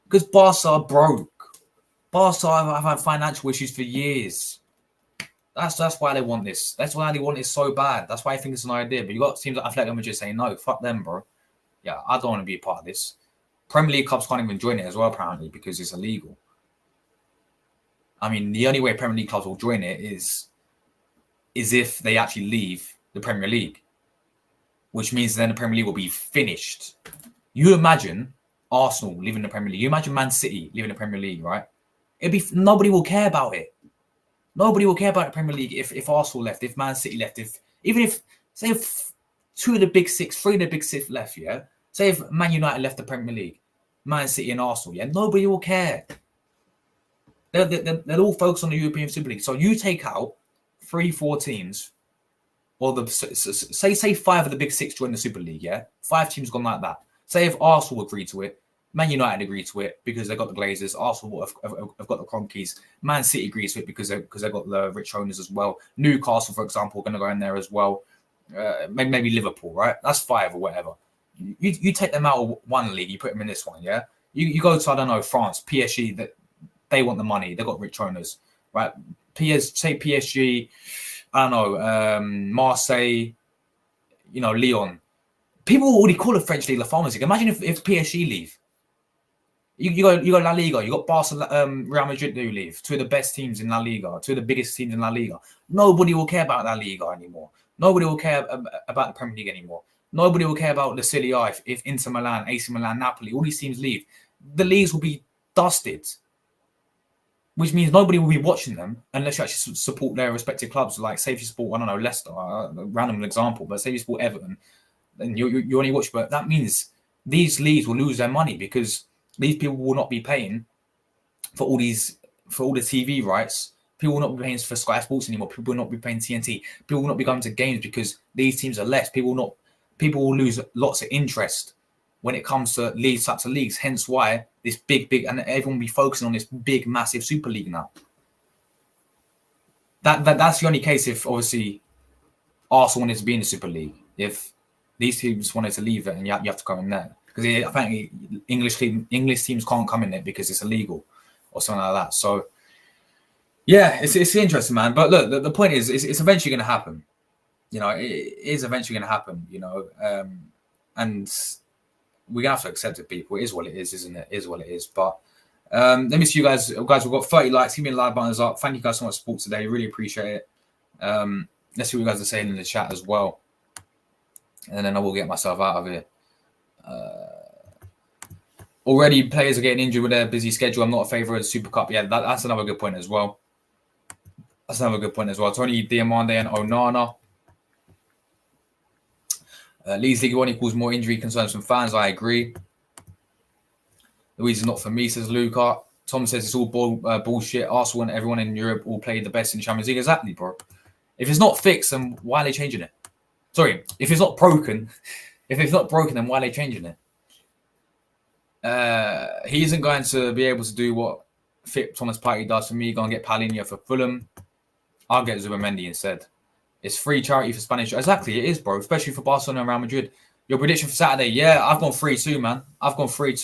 Because Barca are broke. Barca have had financial issues for years. That's why they want this. That's why they want it so bad. That's why I think it's an idea. But you got teams like Atletico Madrid saying, no, fuck them, bro. Yeah, I don't want to be a part of this. Premier League clubs can't even join it as well, apparently, because it's illegal. I mean, the only way Premier League clubs will join it is if they actually leave the Premier League, which means then the Premier League will be finished. You imagine Arsenal leaving the Premier League. You imagine Man City leaving the Premier League, right? Nobody will care about it. Nobody will care about the Premier League if Arsenal left, if Man City left, if 3 of the big six left, yeah? Say if Man United left the Premier League, Man City and Arsenal, yeah? Nobody will care. They'll all focus on the European Super League. So you take out 3-4 teams, or say 5 of the big 6 join the Super League, yeah? 5 teams gone like that. Say if Arsenal agree to it, Man United agree to it because they got the Glazers. Arsenal have got the Cronkies. Man City agrees to it because they got the rich owners as well. Newcastle, for example, are going to go in there as well. Maybe Liverpool, right? That's 5 or whatever. You take them out of one league, you put them in this one, yeah? You go to, I don't know, France, PSG, that they want the money. They got rich owners, right? Say PSG, I don't know, Marseille, Lyon. People already call it French League La Farmers League. Imagine if PSG leave. You got La Liga. You got Barcelona, Real Madrid who leave. Two of the best teams in La Liga. Two of the biggest teams in La Liga. Nobody will care about La Liga anymore. Nobody will care about the Premier League anymore. Nobody will care about the Serie A if Inter Milan, AC Milan, Napoli, all these teams leave. The leagues will be dusted, which means nobody will be watching them unless you actually support their respective clubs. Like, say if you support, I don't know, Leicester, a random example, but say you support Everton, then you only watch. But that means these leagues will lose their money because these people will not be paying for all the TV rights. People will not be paying for Sky Sports anymore. People will not be paying TNT. People will not be going to games because these teams are less. People will lose lots of interest when it comes to these types of leagues. Hence why this big, and everyone will be focusing on this big, massive Super League now. That's the only case if obviously Arsenal wanted to be in the Super League. If these teams wanted to leave it, and you have to come in there. Because I think English teams can't come in it because it's illegal or something like that. So, yeah, it's interesting, man. But look, the point is, it's eventually going to happen. You know, it is eventually going to happen, you know. And we're going to have to accept it, people. It is what it is, isn't it? It is what it is. But let me see you guys. Guys, we've got 30 likes. Give me a like buttons up. Thank you guys so much for support today. Really appreciate it. Let's see what you guys are saying in the chat as well. And then I will get myself out of here. Already players are getting injured with their busy schedule. I'm not a favourite of the Super Cup. Yeah, that's another good point as well. Toney, Diamande and Onana. Leeds League 1 equals more injury concerns from fans. I agree. Luiz is not for me, says Luca. Tom says it's all bullshit. Arsenal and everyone in Europe all play the best in the Champions League. Exactly, bro. If it's not fixed, then why are they changing it? Sorry, if it's not broken, then why are they changing it? He isn't going to be able to do what Thomas Partey does for me. Go and get Paulinho for Fulham. I'll get Zubimendi instead. It's free charity for Spanish. Exactly, it is, bro. Especially for Barcelona and Real Madrid. Your prediction for Saturday? Yeah, I've gone 3-2, man. I've gone 3-2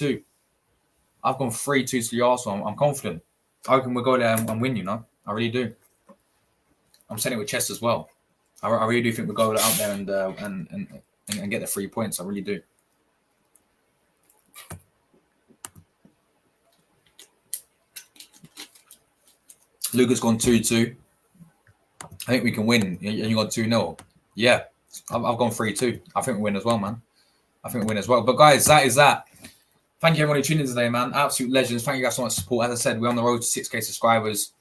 to the Arsenal. I'm confident. I reckon we'll go there and win, you know. I really do. I'm saying it with chest as well. I really do think we'll go out there and get the 3 points. I really do. Luca's gone 2-2. I think we can win. You got 2-0. Yeah, I've gone 3-2. I think we win as well, man. But guys, that is that. Thank you everyone who tuned in today, man. Absolute legends. Thank you guys so much for support. As I said, we're on the road to 6K subscribers.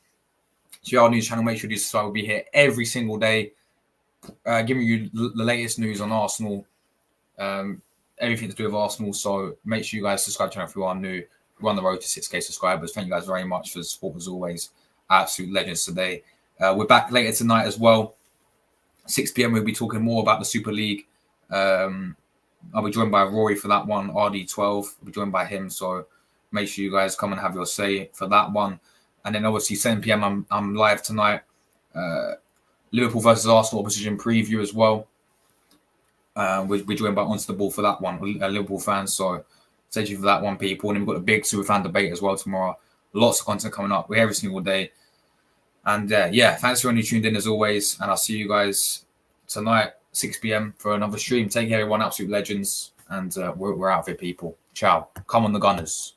To our news channel, make sure you subscribe. We'll be here every single day, giving you the latest news on Arsenal, everything to do with Arsenal. So make sure you guys subscribe to the channel if you are new. We're on the road to 6K subscribers. Thank you guys very much for the support as always. Absolute legends today. We're back later tonight as well. 6 p.m. We'll be talking more about the Super League. I'll be joined by Rory for that one. RD12. I'll be joined by him. So make sure you guys come and have your say for that one. And then obviously 7 p.m. I'm live tonight. Liverpool versus Arsenal opposition preview as well. We're joined by Onto the Ball for that one. Liverpool fans. So stay tuned for that one, people. And then we've got a big super fan debate as well tomorrow. Lots of content coming up. We're here every single day. And yeah, thanks for everyone who tuned in as always. And I'll see you guys tonight, 6 p.m. for another stream. Take care, everyone. Absolute legends. And we're out of here, people. Ciao. Come on, the Gunners.